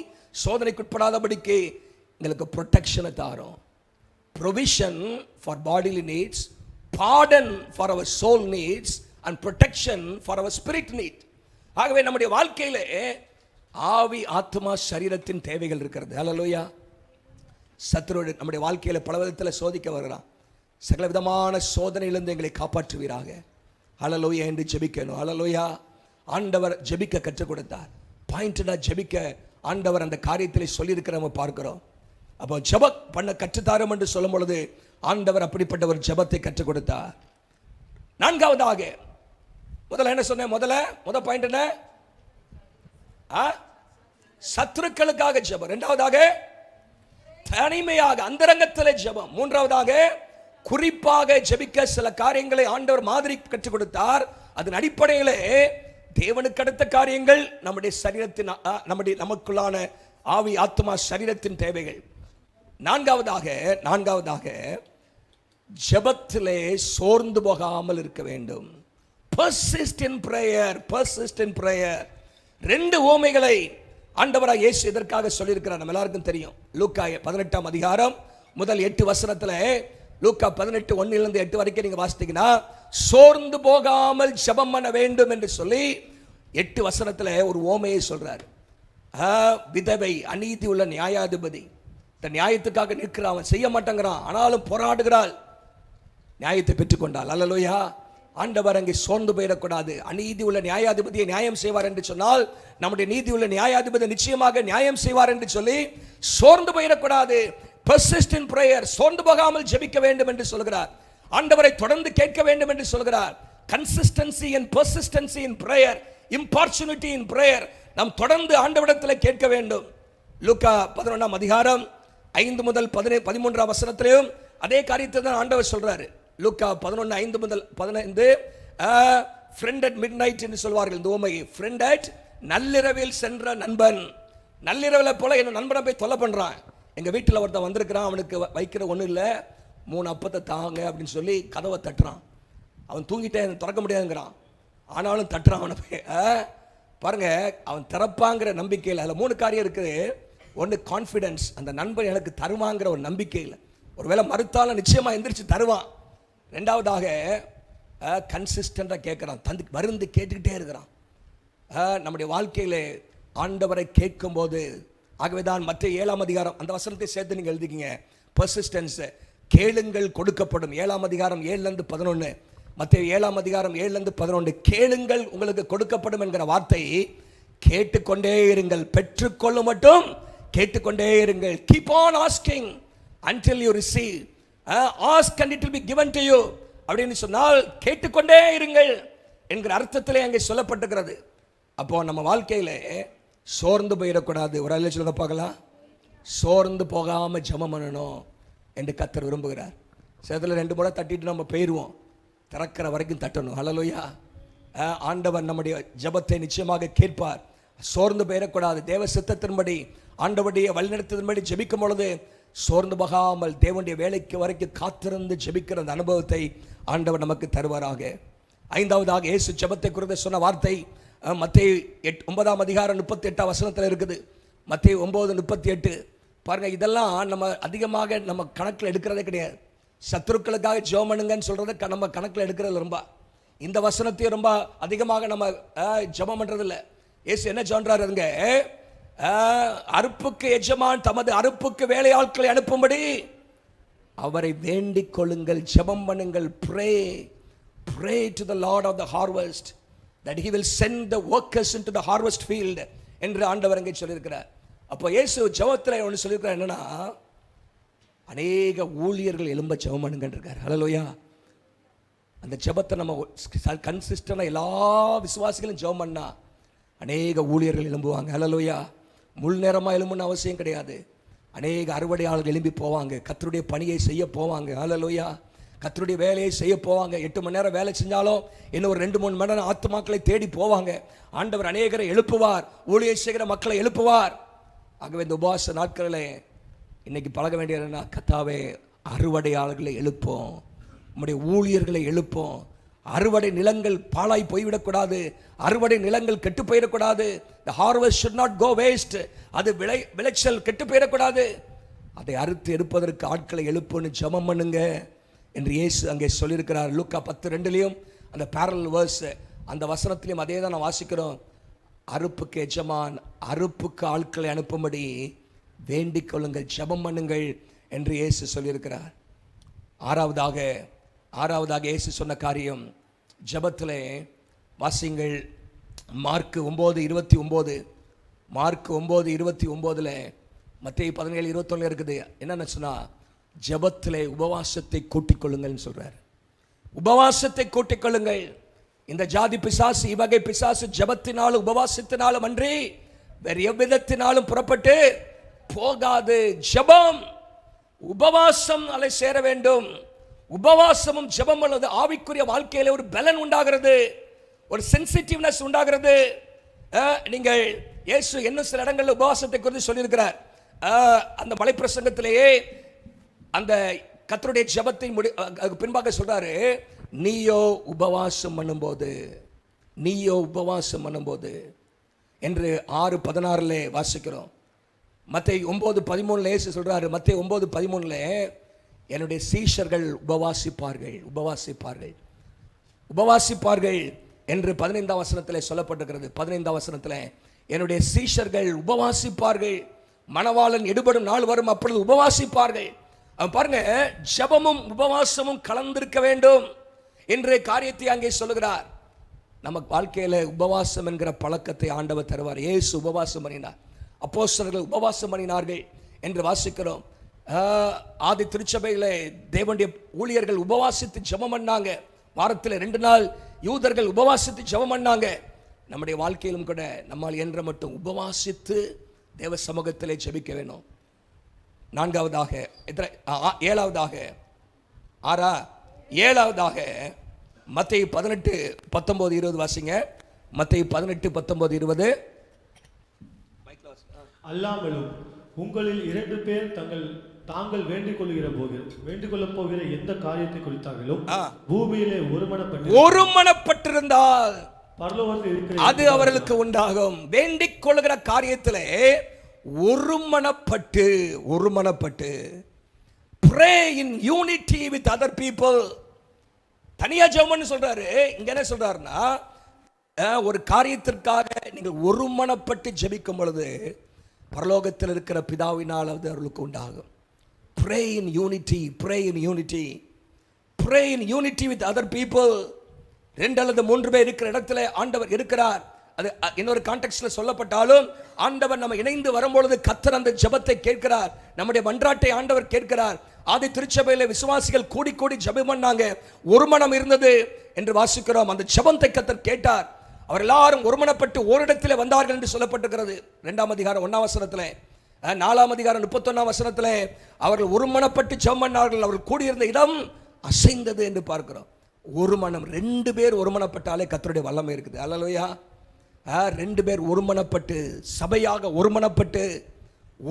சோதனைக்குட்படாதபடிக்கு எங்களுக்கு ப்ரொடெக்ஷனை தாரும். Provision for bodily needs, pardon for our soul needs and protection for our spirit need. ஆகவே நம்முடைய வாழ்க்கையிலே ஆவி, ஆத்மா, சரீரத்தின் தேவைகள் இருக்கிறது. அல்லேலூயா. சத்துரு நம்முடைய வாழ்க்கையில பல விதத்தில் சோதிக்க வருகிறான். சகல விதமான சோதனையிலிருந்து எங்களை காப்பாற்றுவீராக. அல்லேலூயா என்று ஜெபிக்கணும். அல்லேலூயா. ஆண்டவர் ஜெபிக்க கற்றுக் கொடுத்தார். பாயிண்டடா ஜெபிக்க ஆண்டவர் அந்த காரியத்திலே சொல்லியிருக்கிற நம்ம பார்க்கிறோம். அப்போ ஜெபம் பண்ண கற்றுத்தாரும் என்று சொல்லும் பொழுது ஆண்டவர் அப்படிப்பட்ட ஒரு ஜெபத்தை கற்றுக் கொடுத்தார். நான்காவதாக முதல்ல என்ன சொன்னேன்? முதல் பாயிண்ட் என்ன? சத்துருக்களுக்காக ஜெபம். இரண்டாவதாக தனிமையாக அந்தரங்கத்தில் ஜெபம். மூன்றாவதாக குறிப்பாக ஜெபிக்க சில காரியங்களை ஆண்டவர் மாதிரி கற்றுக் கொடுத்தார். அதன் அடிப்படையிலே தேவனுக்கு அடுத்த காரியங்கள் நம்முடைய சரீரத்தின், நமக்குள்ளான ஆவி, ஆத்மா, சரீரத்தின் தேவைகள். நான்காவதாக ஜெபத்திலே சோர்ந்து போகாமல் இருக்க வேண்டும். persist in prayer. ரெண்டு உவமைகளை ஆண்டவராகிய இயேசு இதற்காக சொல்லியிருக்கிறார். நம்ம எல்லாருக்கும் தெரியும். லூக்கா 18ஆம் அதிகாரம் முதல் 8 வசனத்துல, லூக்கா 18:1 8 வரைக்கும் நீங்க வாசித்தீங்கன்னா, சோர்ந்து போகாமல் ஜெபம் பண்ண வேண்டும் என்று சொல்லி 8 வசனத்துல ஒரு உவமையை சொல்றாரு. விதவை, அநீதி உள்ள நியாயாதிபதி, தன் நியாயத்துக்காக நிற்கிறான், அவன் செய்ய மாட்டேங்கிறான், ஆனாலும் போராடுகிறாள், நியாயத்தை பெற்றுக்கொண்டாள். அல்லேலூயா. ஆண்டவர் அங்கே சோர்ந்து போயிடக்கூடாது. அநீதி உள்ள நியாயாதிபதியை நியாயம் செய்வார் என்று சொன்னால், நம்முடைய நீதி உள்ள நியாயாதிபதி நிச்சயமாக நியாயம் செய்வார் என்று சொல்லி சோர்ந்து போயிடக்கூடாது. persist in prayer, சோர்ந்து போகாமல் ஜெபிக்க வேண்டும் என்று சொல்கிறார். ஆண்டவரை தொடர்ந்து கேட்க வேண்டும் என்று சொல்கிறார். consistency and persistency in prayer, importunity in prayer, நாம் தொடர்ந்து ஆண்டவரிடத்தில் கேட்க வேண்டும். லூக்கா 11ஆம் அதிகாரம் 5 முதல் 13 வசனத்திலும் அதே காரியத்தை தான் ஆண்டவர் சொல்றாரு. லூக்கா 11:5 முதல் 15, friend at midnight என்று சொல்வார்கள் இந்த உவமையை. friend at, நள்ளிரவில் சென்ற நண்பன். நள்ளிரவில் போல என்ன நண்பனை போய் தொல்லை பண்றான். எங்க வீட்டில் ஒருத்தன் வந்திருக்கிறான், அவனுக்கு வைக்கிற ஒன்றும் இல்லை, 3 அப்பத்தை தாங்க அப்படின்னு சொல்லி கதவை தட்டுறான். அவன் தூங்கிட்டே திறக்க முடியாதுங்கிறான், ஆனாலும் தட்டுறான் அவனை போய். பாருங்க, அவன் திறப்பாங்கிற நம்பிக்கையில். அதில் 3 காரியம் இருக்குது. ஒன்று கான்ஃபிடன்ஸ், அந்த நண்பன் எனக்கு தருவாங்கிற ஒரு நம்பிக்கை இல்லை. ஒருவேளை மறுத்தாலும் நிச்சயமாக எந்திரிச்சு தருவான். ரெண்டாவதாக கன்சிஸ்டண்டாக கேட்குறான், மருந்து கேட்டுக்கிட்டே இருக்கிறான். நம்முடைய வாழ்க்கையில் ஆண்டவரை கேட்கும்போது, ஆகவே தான் மற்ற 7ஆம் அதிகாரம் அந்த வசனத்தை சேர்த்து நீங்கள் எழுதிக்கிங்க. பர்சிஸ்டன்ஸ், கேளுங்கள் கொடுக்கப்படும். 7ஆம் அதிகாரம் 7-11, மற்ற 7ஆம் அதிகாரம் 7-11, கேளுங்கள் உங்களுக்கு கொடுக்கப்படும் என்கிற வார்த்தை, கேட்டுக்கொண்டே இருங்கள், பெற்றுக்கொள்ள மட்டும் கேட்டுக்கொண்டே இருங்கள். Keep on asking until you receive. Ask and it will be given to you அப்படின்னு சொன்னால் கேட்டுக்கொண்டே இருங்கள் என்கிற அர்த்தத்திலே அங்கே சொல்லப்பட்டிருக்கிறது. அப்போ நம்ம வாழ்க்கையில சோர்ந்து போயிடக்கூடாது. ஒரு அல்ல சொல்ல பார்க்கலாம், சோர்ந்து போகாமல் ஜெபம் பண்ணணும் என்று கர்த்தர் விரும்புகிறார். சிலத்தில் 2 முறை தட்டிட்டு நம்ம போயிடுவோம், திறக்கிற வரைக்கும் தட்டணும். ஹல்லேலூயா. ஆண்டவர் நம்முடைய ஜெபத்தை நிச்சயமாக கேட்பார். சோர்ந்து போயிடக்கூடாது. தேவ சித்தத்தின்படி ஆண்டவருடைய வழிநடத்தின்படி ஜெபிக்கும் பொழுது சோர்ந்து போகாமல் தேவனுடைய வேலைக்கு வரைக்கும் காத்திருந்து ஜெபிக்கிற அந்த அனுபவத்தை ஆண்டவர் நமக்கு தருவாராக. 5ஆவதாக இயேசு ஜெபத்தை குறித்து சொன்ன வார்த்தை மத்தேயு 9ஆம் அதிகாரம் 38ஆம் வசனத்தில் இருக்குது. மத்தேயு 9:38 பாருங்க. இதெல்லாம் நம்ம அதிகமாக நம்ம கணக்கில் எடுக்கிறதே கிடையாது. சத்துருக்களுக்காக ஜெபம் பண்ணுங்கன்னு சொல்றதை நம்ம கணக்கில் எடுக்கிறது ரொம்ப. இந்த வசனத்தையும் ரொம்ப அதிகமாக நம்ம ஜெபம் பண்றது இல்லை. இயேசு என்ன சொல்றாருங்க, அறுப்புக்கு எஜமான் தமது அறுப்புக்கு வேலையாட்களை அனுப்பும்படி அவரை வேண்டிக் கொள்ளுங்கள், ஜெபம் பண்ணுங்கள். pray to the Lord of the harvest that he will send the workers into the harvest field என்று ஆண்டவர் அங்கே சொல்லியிருக்கிறார். அப்போ இயேசு ஜெபத்தில் ஒன்று சொல்லியிருக்கிறார், என்னன்னா அநேக ஊழியர்கள் எழும்ப ஜெபம் பண்ணுங்கன்னு இருக்கார். ஹல்லேலூயா. அந்த ஜெபத்தை நம்ம கன்சிஸ்டன்டாக எல்லா விசுவாசிகளும் ஜெபம் பண்ணா அநேக ஊழியர்கள் எழும்புவாங்க. ஹல்லேலூயா. முழு நேரமாக எழும்புன்னு அவசியம் கிடையாது. அநேக அறுவடையாளர்கள் எழும்பி போவாங்க, கர்த்தருடைய பணியை செய்ய போவாங்க. ஹல்லேலூயா. கர்த்தருடைய வேலையை செய்ய போவாங்க. 8 மணி நேரம் வேலை செஞ்சாலும் இன்னும் ஒரு 2-3 மணி நேரம் ஆத்துமாக்களை தேடி போவாங்க. ஆண்டவர் அநேகரை எழுப்புவார், ஊழியம் செய்கிற மக்களை எழுப்புவார். ஆகவே இந்த உபவாச நாட்களில் இன்னைக்கு பழக வேண்டியதுன்னா, கர்த்தாவே அறுவடையாளர்களை எழுப்போம், நம்முடைய ஊழியர்களை எழுப்போம். அறுவடை நிலங்கள் பாழாய் போய்விடக்கூடாது, அறுவடை நிலங்கள் கெட்டு போயிடக்கூடாது. the harvest should not go waste. அது விளைச்சல் கெட்டு போயிடக்கூடாது. அதை அறுத்து எடுப்பதற்கு ஆட்களை எழுப்புன்னு ஜெபம் பண்ணுங்க என்று இயேசு அங்கே சொல்லியிருக்கிறார். லூக்கா 10:2 அந்த பேரல் வேர்ஸ் அந்த வசனத்திலையும் அதே தான் நான் வாசிக்கிறோம். அறுப்புக்கு எஜமான் அறுப்புக்கு ஆட்களை அனுப்பும்படி வேண்டிக் கொள்ளுங்கள், ஜெபம் பண்ணுங்கள் என்று இயேசு சொல்லியிருக்கிறார். ஆறாவதாக இயேசு சொன்ன காரியம் ஜெபத்திலே வாசிங்கள். மார்க் 9:29, மார்க் 9:29, மத்தேயு 17:21 இருக்குது. என்னென்ன சொன்னா, ஜெபத்திலே உபவாசத்தை கூட்டிக் கொள்ளுங்கள்னு சொல்றார். உபவாசத்தை கூட்டிக் கொள்ளுங்கள். இந்த ஜாதி பிசாசு, இவ்வகை பிசாசு ஜெபத்தினாலும் உபவாசத்தினாலும் அன்றி வேறு எவ்விதத்தினாலும் புறப்பட்டு போகாது. ஜெபம் உபவாசம் அலை சேர வேண்டும். உபவாசமும் ஜெபம் அல்லது ஆவிக்குரிய வாழ்க்கையில ஒரு பலன் உண்டாகிறது, ஒரு சென்சிட்டிவ்னஸ் உண்டாகிறது. நீங்கள் இயேசு என்ன சில இடங்களில் உபவாசத்தை குறித்து சொல்லியிருக்கிறார். அந்த மலை பிரசங்கத்திலேயே அந்த கர்த்தருடைய ஜெபத்தை பின்பாக சொல்றாரு, நீயோ உபவாசம் பண்ணும்போது என்று 6:16 வாசிக்கிறோம். மத்தேயு 9:13 இயேசு சொல்றாரு. மத்தேயு 9:13 என்னுடைய சீஷர்கள் உபவாசிப்பார்கள் என்று 15ஆம் வசனத்தில் சொல்லப்பட்டிருக்கிறது. 15ஆம் வசனத்தில் என்னுடைய சீஷர்கள் உபவாசிப்பார்கள், மணவாளன் எடுபடும் நாள் வரும் அப்பொழுது உபவாசிப்பார்கள். பாருங்க, ஜெபமும் உபவாசமும் கலந்திருக்க வேண்டும் என்ற காரியத்தை அங்கே சொல்லுகிறார். நம்ம வாழ்க்கையில உபவாசம் என்கிற பழக்கத்தை ஆண்டவர் தருவார். இயேசு உபவாசம் பண்ணினார், அப்போஸ்தலர்கள் உபவாசம் பண்ணினார்கள் என்று வாசிக்கிறோம். ஆதி திருச்சபையில தேவனுடைய ஊழியர்கள் உபவாசித்து ஜெபம் பண்ணாங்க. வாரத்தில் 2 நாள் யூதர்கள் உபவாசித்து ஜெபம் பண்ணாங்க. நம்முடைய வாழ்க்கையிலும் கூட நம்மால் என்ற மட்டும் உபவாசித்து தேவ சமூகத்திலே ஜெபிக்க வேணும். ஏழாவதாக மத்தேயு 18:19-20 வாசிங்க. மத்தேயு 18:19-20. அல்லாமலும் உங்களில் 2 பேர் தாங்கள் வேண்டிக் கொள்ளப் போகிற எந்த காரியத்தை குறித்தாலும் பூமியிலே ஒருமனப்பட்டிருந்தால் அது அவர்களுக்கு உண்டாகும். வேண்டிக் கொள்கிற காரியத்திலே ஒருமனப்பட்டு pray in unity with other people. தனியா ஜெபம்னு சொல்றாரு. இங்க என்ன சொல்றாருன்னா, ஒரு காரியத்திற்காக நீங்கள் ஒருமனப்பட்டு ஜெபிக்கும் பொழுது பரலோகத்தில் இருக்கிற பிதாவினால் அது அவர்களுக்கு உண்டாகும். Pray in unity, pray in unity, pray in unity with other people. 2 அல்லது 3 பேர் இருக்கிற இடத்துல ஆண்டவர் இருக்கிறார். அது இன்னொரு கான்டெக்ஸ்ட்ல சொல்லப்பட்டாலும் ஆண்டவர் நம்ம இணைந்து வரும்பொழுது கர்த்தர் அந்த ஜெபத்தை கேட்கிறார். நம்முடைய மன்றாட்டை ஆண்டவர் கேட்கிறார். ஆதி திருச்சபையில விசுவாசிகள் கூடி கூடி ஜெபம் பண்ணாங்க, ஒரு மனம் இருந்தது என்று வாசிக்கிறோம். அந்த ஜெபத்தை கர்த்தர் கேட்டார். அவர் எல்லாரும் ஒருமனப்பட்டு ஓரிடத்தில் வந்தார்கள் என்று சொல்லப்பட்டிருக்கிறது. 2ஆம் அதிகாரம் 1ஆம் வசனத்திலே, 4ஆம் அதிகாரம் 31ஆம் வசனத்திலே அவர்கள் ஒருமனப்பட்டு ஜெபம் பண்ணார்கள், அவர்கள் கூடியிருந்த இடம் அசைந்தது என்று பார்க்கிறோம். ஒரு மனம், 2 பேர் ஒருமனப்பட்டாலே கர்த்தருடைய வல்லமை இருக்குது. அல்லேலூயா. 2 பேர் ஒருமனப்பட்டு, சபையாக ஒருமனப்பட்டு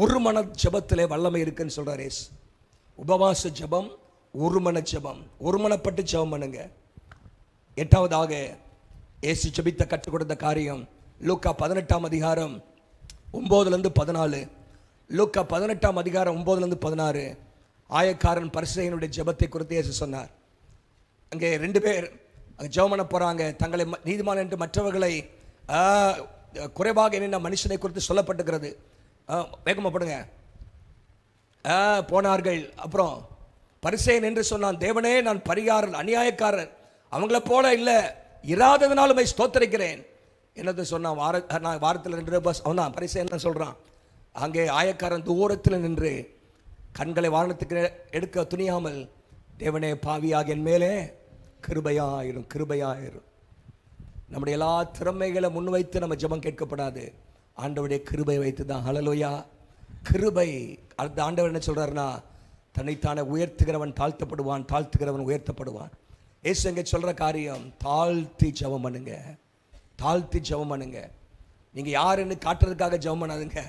ஒரு மன ஜெபத்திலே வல்லமை இருக்குன்னு சொல்றார் இயேசு. உபவாச ஜெபம், ஒருமன ஜெபம், ஒருமனப்பட்டு ஜெபம் பண்ணுங்க. 8ஆவதாக இயேசு ஜெபித்த கற்றுக் கொடுத்த காரியம் லூக்கா 18ஆம் அதிகாரம் 9லிருந்து 14. லூக்கா 18ஆம் அதிகாரம் 9லிருந்து 16 ஆயக்காரன் பரிசேயனுடைய ஜெபத்தை குறித்து இயேசு சொன்னார். அங்கே 2 பேர் ஜெபம் பண்ண போறாங்க. தங்களை நீதிமான் என்று மற்றவர்களை குறைவாக எண்ணின மனுஷனை குறித்து சொல்லப்பட்டிருக்கிறது. வேகமாக படுங்க. போனார்கள். அப்புறம் பரிசேயன் என்று சொன்னான், தேவனே நான் பரிகாரன், அநியாயக்காரன், அவங்கள போல இல்லை, இராததுனாலுமே ஸ்தோத்தரிக்கிறேன். என்னது சொன்னான், நான் வாரத்தில் 2 பஸ் அவன் தான் பரிசேயன் சொல்றான். அங்கே ஆயக்காரன் தூரத்தில் நின்று கண்களை வானத்துக்கு எடுக்க துணியாமல், தேவனே பாவியாக என் மேலே கிருபையாயிரும், கிருபையாயிரும். நம்முடைய எல்லா திறமைகளை முன்வைத்து நம்ம ஜெபம் கேட்கப்படாது, ஆண்டவருடைய கிருபை வைத்து தான். ஹல்லேலூயா. கிருபை. அடுத்த ஆண்டவர் என்ன சொல்றாருன்னா, தன்னைத்தானே உயர்த்துகிறவன் தாழ்த்தப்படுவான், தாழ்த்துகிறவன் உயர்த்தப்படுவான். ஏசு எங்க சொல்ற காரியம், தாழ்த்தி ஜெபம் பண்ணுங்க, தாழ்த்தி ஜெபம் பண்ணுங்க. நீங்க யாருன்னு காட்டுறதுக்காக ஜெபம் பண்ணாதுங்க.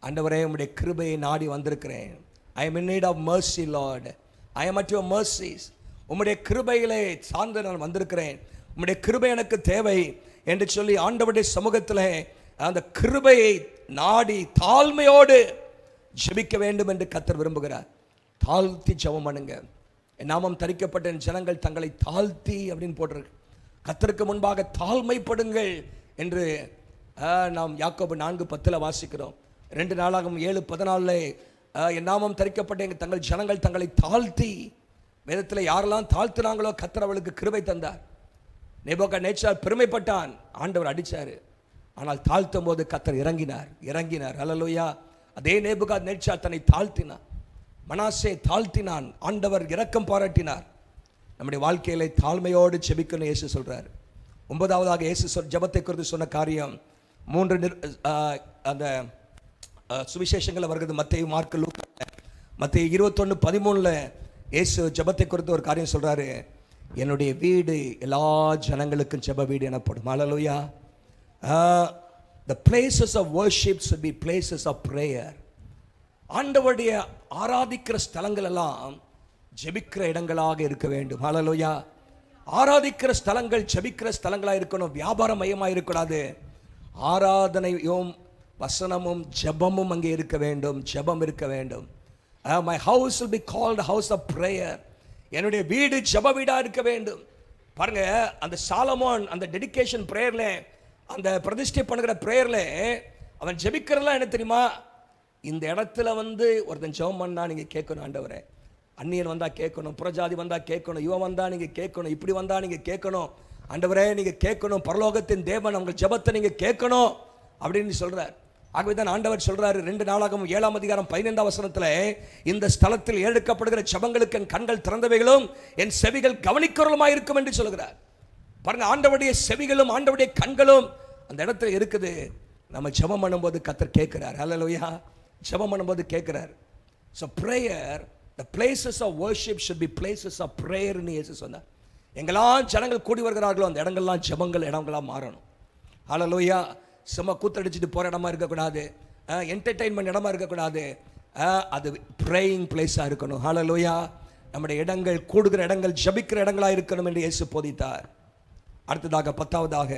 ஆண்டவரே உம்முடைய கிருபையை நாடி வந்திருக்கிறேன். I am in need of mercy, Lord. I am at your mercies. உம்முடைய கிருபையிலே சார்ந்து நான் வந்திருக்கிறேன், உம்முடைய கிருபை எனக்கு தேவை என்று சொல்லி ஆண்டவருடைய சமூகத்தில் அந்த கிருபையை நாடி தாழ்மையோடு ஜெபிக்க வேண்டும் என்று கர்த்தர் விரும்புகிறார். தாழ்த்தி ஜெபம் பண்ணுங்க. என் நாமம் தரிக்கப்பட்ட ஜனங்கள் தங்களை தாழ்த்தி அப்படின்னு போட்டிருக்கு. கர்த்தருக்கு முன்பாக தாழ்மைப்படுங்கள் என்று நாம் யாக்கோபு 4:10 வாசிக்கிறோம். 2 நாளாகும் 7:14 என் நாமம் தரிக்கப்பட்ட தங்கள் ஜனங்கள் தங்களை தாழ்த்தி. வேதத்தில் யாரெல்லாம் தாழ்த்தினாங்களோ கர்த்தர் அவளுக்கு கிருபை தந்தார். நேபுகாத்நேச்சார் பெருமைப்பட்டான், ஆண்டவர் அடிச்சாரு. ஆனால் தாழ்த்தும் போது கர்த்தர் இறங்கினார். அல்லேலூயா. அதே நேபுகாத்நேச்சார் தன்னை தாழ்த்தினான், மனாசே தாழ்த்தினான், ஆண்டவர் இரக்கம் பாராட்டினார். நம்முடைய வாழ்க்கையில தாழ்மையோடு ஜெபிக்கணும் இயேசு சொல்றார். 9ஆவதாக இயேசு ஜெபத்தை குறித்து சொன்ன காரியம் 3 அந்த சுவிசேஷங்கள் வருகிறது. மத்தேயு, மார்க்கு, லூக்கா. மத்தேயு 21:13 இயேசு ஜெபத்தை குறித்து ஒரு காரியம் சொல்றாரு, என்னுடைய வீடு எல்லா ஜனங்களுக்கும் ஜெப வீடு எனப்படும். அல்லேலூயா. The places of worship should be places of prayer. ஆண்டவருடைய ஆராதிக்கிற ஸ்தலங்கள் எல்லாம் ஜெபிக்கிற இடங்களாக இருக்க வேண்டும். ஹல்லேலூயா. ஆராதிக்கிற ஸ்தலங்கள் ஜெபிக்கிற ஸ்தலங்களாக இருக்கணும், வியாபார மையமாக இருக்கக்கூடாது. ஆராதனையும் வசனமும் ஜெபமும் அங்கே இருக்க வேண்டும், ஜெபம் இருக்க வேண்டும். My house will be called house of prayer. என்னுடைய வீடு ஜெப வீடாக இருக்க வேண்டும். பாருங்க, அந்த சாலமோன் அந்த டெடிகேஷன் பிரேயர்ல, அந்த பிரதிஷ்டை பண்ணுகிற பிரேயர்ல அவன் ஜெபிக்கிறதெல்லாம் என்ன தெரியுமா, இந்த இடத்துல ஒருத்தன் ஜெபம் பண்ணா நீங்க கேட்கணும், ஆண்டவரே அந்நியன் வந்தா கேட்கணும், புறஜாதி வந்தா கேட்கணும், இவன் வந்தா நீங்க கேட்கணும், இப்படி வந்தா நீங்க கேட்கணும், ஆண்டவரே நீங்க கேட்கணும், பரலோகத்தின் தேவன் உங்கள் ஜெபத்தை நீங்க கேட்கணும் அப்படின்னு சொல்றார். ஆகவே தான் ஆண்டவர் சொல்றாரு 2 நாளாகமம் 7ஆம் அதிகாரம் 15ஆம் வசனத்துல, இந்த ஸ்தலத்தில் ஏழுக்கப்படுகிற ஜெபங்களுக்கு என் கண்கள் திறந்தவைகளும் என் செவிகள் கவனிக்கிறவளுமாய் இருக்கும் என்று சொல்கிறார். பாருங்க, ஆண்டவருடைய செவிகளும் ஆண்டவருடைய கண்களும் அந்த இடத்துல இருக்குது. நம்ம ஜெபம் பண்ணும்போது கர்த்தர் கேட்கிறார். ஹல்லேலூயா. ஜெபம் பண்ணும்போது கேட்கிறார். So prayer, the places of worship should be places of prayer ன்னு இயேசு சொன்னார். எங்கெல்லாம் ஜனங்கள் கூடி வருகிறார்களோ அந்த இடங்கள்லாம் ஜெபங்கள் இடங்களா மாறணும். ஹல்லேலூயா. சும்மா கூத்தடிச்சிட்டு போற இடமா இருக்கக்கூடாது, என்டர்டெயின்மெண்ட் இடமா இருக்கக்கூடாது, அது ப்ரேயிங் பிளேஸாக இருக்கணும். ஹல்லேலூயா. நம்முடைய இடங்கள், கூடுகிற இடங்கள் ஜெபிக்கிற இடங்களா இருக்கணும் என்று இயேசு போதித்தார். அடுத்ததாக 10ஆவதாக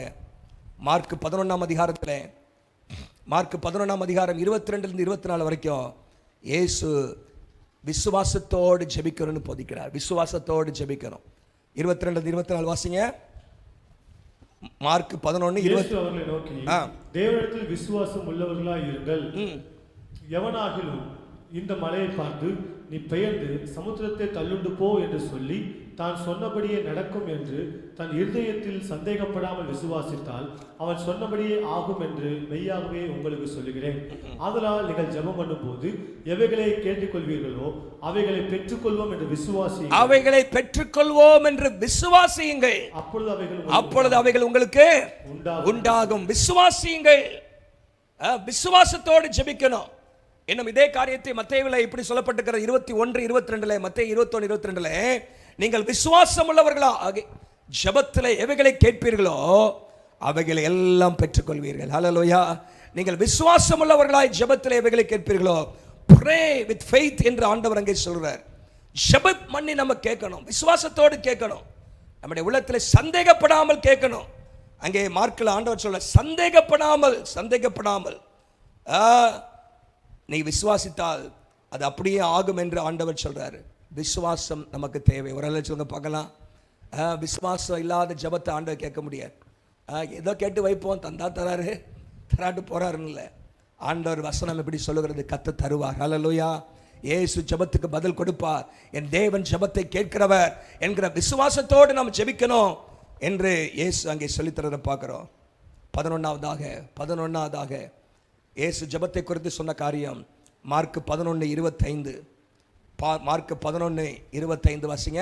மார்க் 11ஆம் அதிகாரத்தில் மார்க் 11ஆம் அதிகாரம் 22 24 வரைக்கும் இயேசு விசுவாசத்தோடு ஜெபிக்கணும்னு போதிக்கிறார். விசுவாசத்தோடு ஜெபிக்கணும். 22 24 வாசிங்க. மார்க் 11 20. அவர்களை நோக்கி, தேவனிடத்தில் விசுவாசம் உள்ளவர்களாய் இருங்கள். எவனாகிலும் இந்த மலையை பார்த்து நீ பெயர்ந்து சமுத்திரத்தை தள்ளுண்டு போ என்று சொல்லி தான் சொன்னபடியே நடக்கும் என்று தன் இருதயத்தில் சந்தேகப்படாமல் விசுவாசித்தால் அவன் சொன்னபடியே ஆகும் என்று மெய்யாகவே உங்களுக்கு சொல்லுகிறேன். ஆதலால் நீங்கள் ஜெபம் பண்ணும் போது எவைகளை கேட்டுக்கொள்வீர்களோ அவைகளை பெற்றுக்கொள்வோம் என்று விசுவாசியுங்கள். அவைகளை பெற்றுக்கொள்வோம் என்று விசுவாசியுங்கள். அப்பொழுது அவைகள் உங்களுக்கு உண்டாகும். விசுவாசியுங்கள். விசுவாசத்தோடு ஜெபிக்கணும். இன்னும் இதே காரியத்தை மத்தேயுவில் இப்படி சொல்லப்பட்டிருக்கிற 21 22 மத்தேயு 21 22 நீங்கள் விசுவாசம் உள்ளவர்களா ஜெபத்தில் எவைகளை கேட்பீர்களோ அவைகளை எல்லாம் பெற்றுக்கொள்வீர்கள். ஹல்லேலூயா. நீங்கள் விசுவாசம் உள்ளவர்களாய் ஜெபத்தில் எவைகளை கேட்பீர்களோ pray with faith என்று ஆண்டவர் அங்கே சொல்றார். ஜெபம் பண்ணி நம்ம கேட்கணும், விசுவாசத்தோடு கேட்கணும், நம்முடைய உள்ளத்தில் சந்தேகப்படாமல் கேட்கணும். அங்கே மார்க்கில் ஆண்டவர் சொல்ல சந்தேகப்படாமல் நீ விசுவாசித்தால் அது அப்படியே ஆகும் என்று ஆண்டவர் சொல்றாரு. விசுவாசம் நமக்கு தேவை. ஒரு சொல்லுங்க பார்க்கலாம். விசுவாசம் இல்லாத ஜெபத்தை ஆண்டவர் கேட்க முடியாது. ஏதோ கேட்டு வைப்போம், தந்தா தராரு தராட்டு போறாருன்னு இல்லை. ஆண்டவர் வசனம் எப்படி சொல்லுகிறது? கத்த தருவார். ஹல்லேலூயா. இயேசு ஜெபத்துக்கு பதில் கொடுப்பார். என் தேவன் ஜெபத்தை கேட்கிறவர் என்கிற விசுவாசத்தோடு நாம் ஜெபிக்கணும் என்று இயேசு அங்கே சொல்லித்தரதை பார்க்கிறோம். 11ஆவதாக இயேசு ஜெபத்தை குறித்து சொன்ன காரியம் மார்க் 11:25. மார்க் 11:25 வாசிங்க.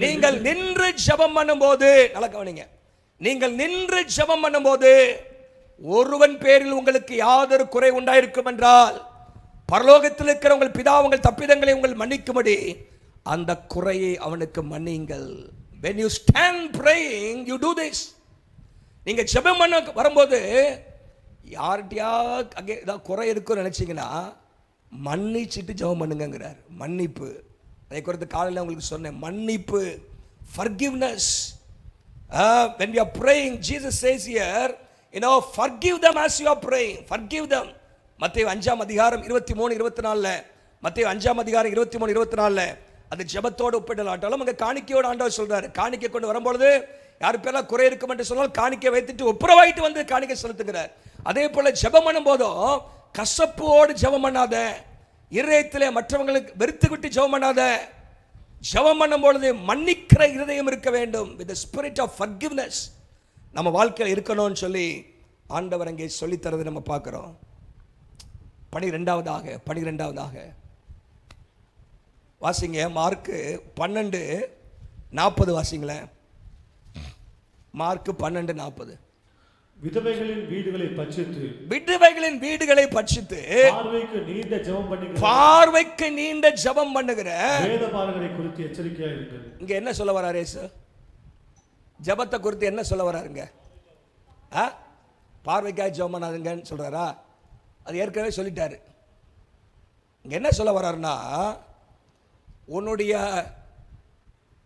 நீங்கள் நின்று ஜெபம் பண்ணும்போது, நல்லா கவனிங்க, நீங்கள் நின்று ஜெபம் பண்ணும்போது ஒருவன் பேரில் உங்களுக்கு யாதொரு குறை உண்டாயிருக்கும் என்றால் பரலோகத்தில் இருக்கிற உங்கள் பிதா உங்கள் தப்பிதங்களை உங்கள் மன்னிக்கும்படி அந்த குறையை அவனுக்கு மன்னியுங்கள். when you stand praying you do this. நீங்க ஜெபம் பண்ண வரும்போது யார்கிட்டயா அங்கே ஏதாவது குறை இருக்குன்னு நினைச்சீங்கன்னா மன்னிச்சுட்டு ஜெபம் பண்ணுங்கிறார். மன்னிப்பு, அதை குறித்து காலையில் உங்களுக்கு சொன்னேன். மன்னிப்பு, forgiveness. When we are praying, Jesus says here, forgive them as you are praying. Forgive them. மத்தேயு 5ஆம் அதிகாரம் 23 24 மத்தேயு 5ஆம் அதிகாரம் 23 24 அது ஜெபத்தோடு ஒப்பிடலாட்டாலும் அங்கே காணிக்கையோடு ஆண்டவர் சொல்றாரு. காணிக்கை கொண்டு வரும்பொழுது யார் பேரெல்லாம் குறை இருக்கும் என்று சொன்னால் காணிக்கை வைத்துட்டு ஒப்புரவாயிட்டு வந்து காணிக்கை செலுத்துகிறார். அதே போல ஜெபம் பண்ணும் போதும் கசப்போடு ஜெபம் பண்ணாத, இருதயத்திலே மற்றவங்களுக்கு வெறுத்து விட்டு ஜெபம் பண்ணாத. ஜெபம் பண்ணும் பொழுது மன்னிக்கிற இருதயம் இருக்க வேண்டும். with the spirit of forgiveness நம்ம வாழ்க்கையில் இருக்கணும்னு சொல்லி ஆண்டவர் அங்கே சொல்லித்தரது நம்ம பார்க்கிறோம். 12ஆவதாக வாசிங்க. மார்க் 12:40 வாசிங்களேன். மார்க் 12:40. விதவைகளின் வீடுகளை பட்சித்து பார்வைக்கு நீண்ட ஜெபம் பண்ணுகிற வேதபாரகரை குறித்து எச்சரிக்கையாக இருங்கள். இங்க என்ன சொல்ல வராரு இயேசு? ஜெபத்தை குறித்து என்ன சொல்ல வராருங்க? பார்வைக்காக ஜெபம் பண்ணாதுங்கன்னு சொல்றாரா? அது ஏற்கனவே சொல்லிட்டாரு. இங்க என்ன சொல்ல வர்றாருன்னா, உன்னுடைய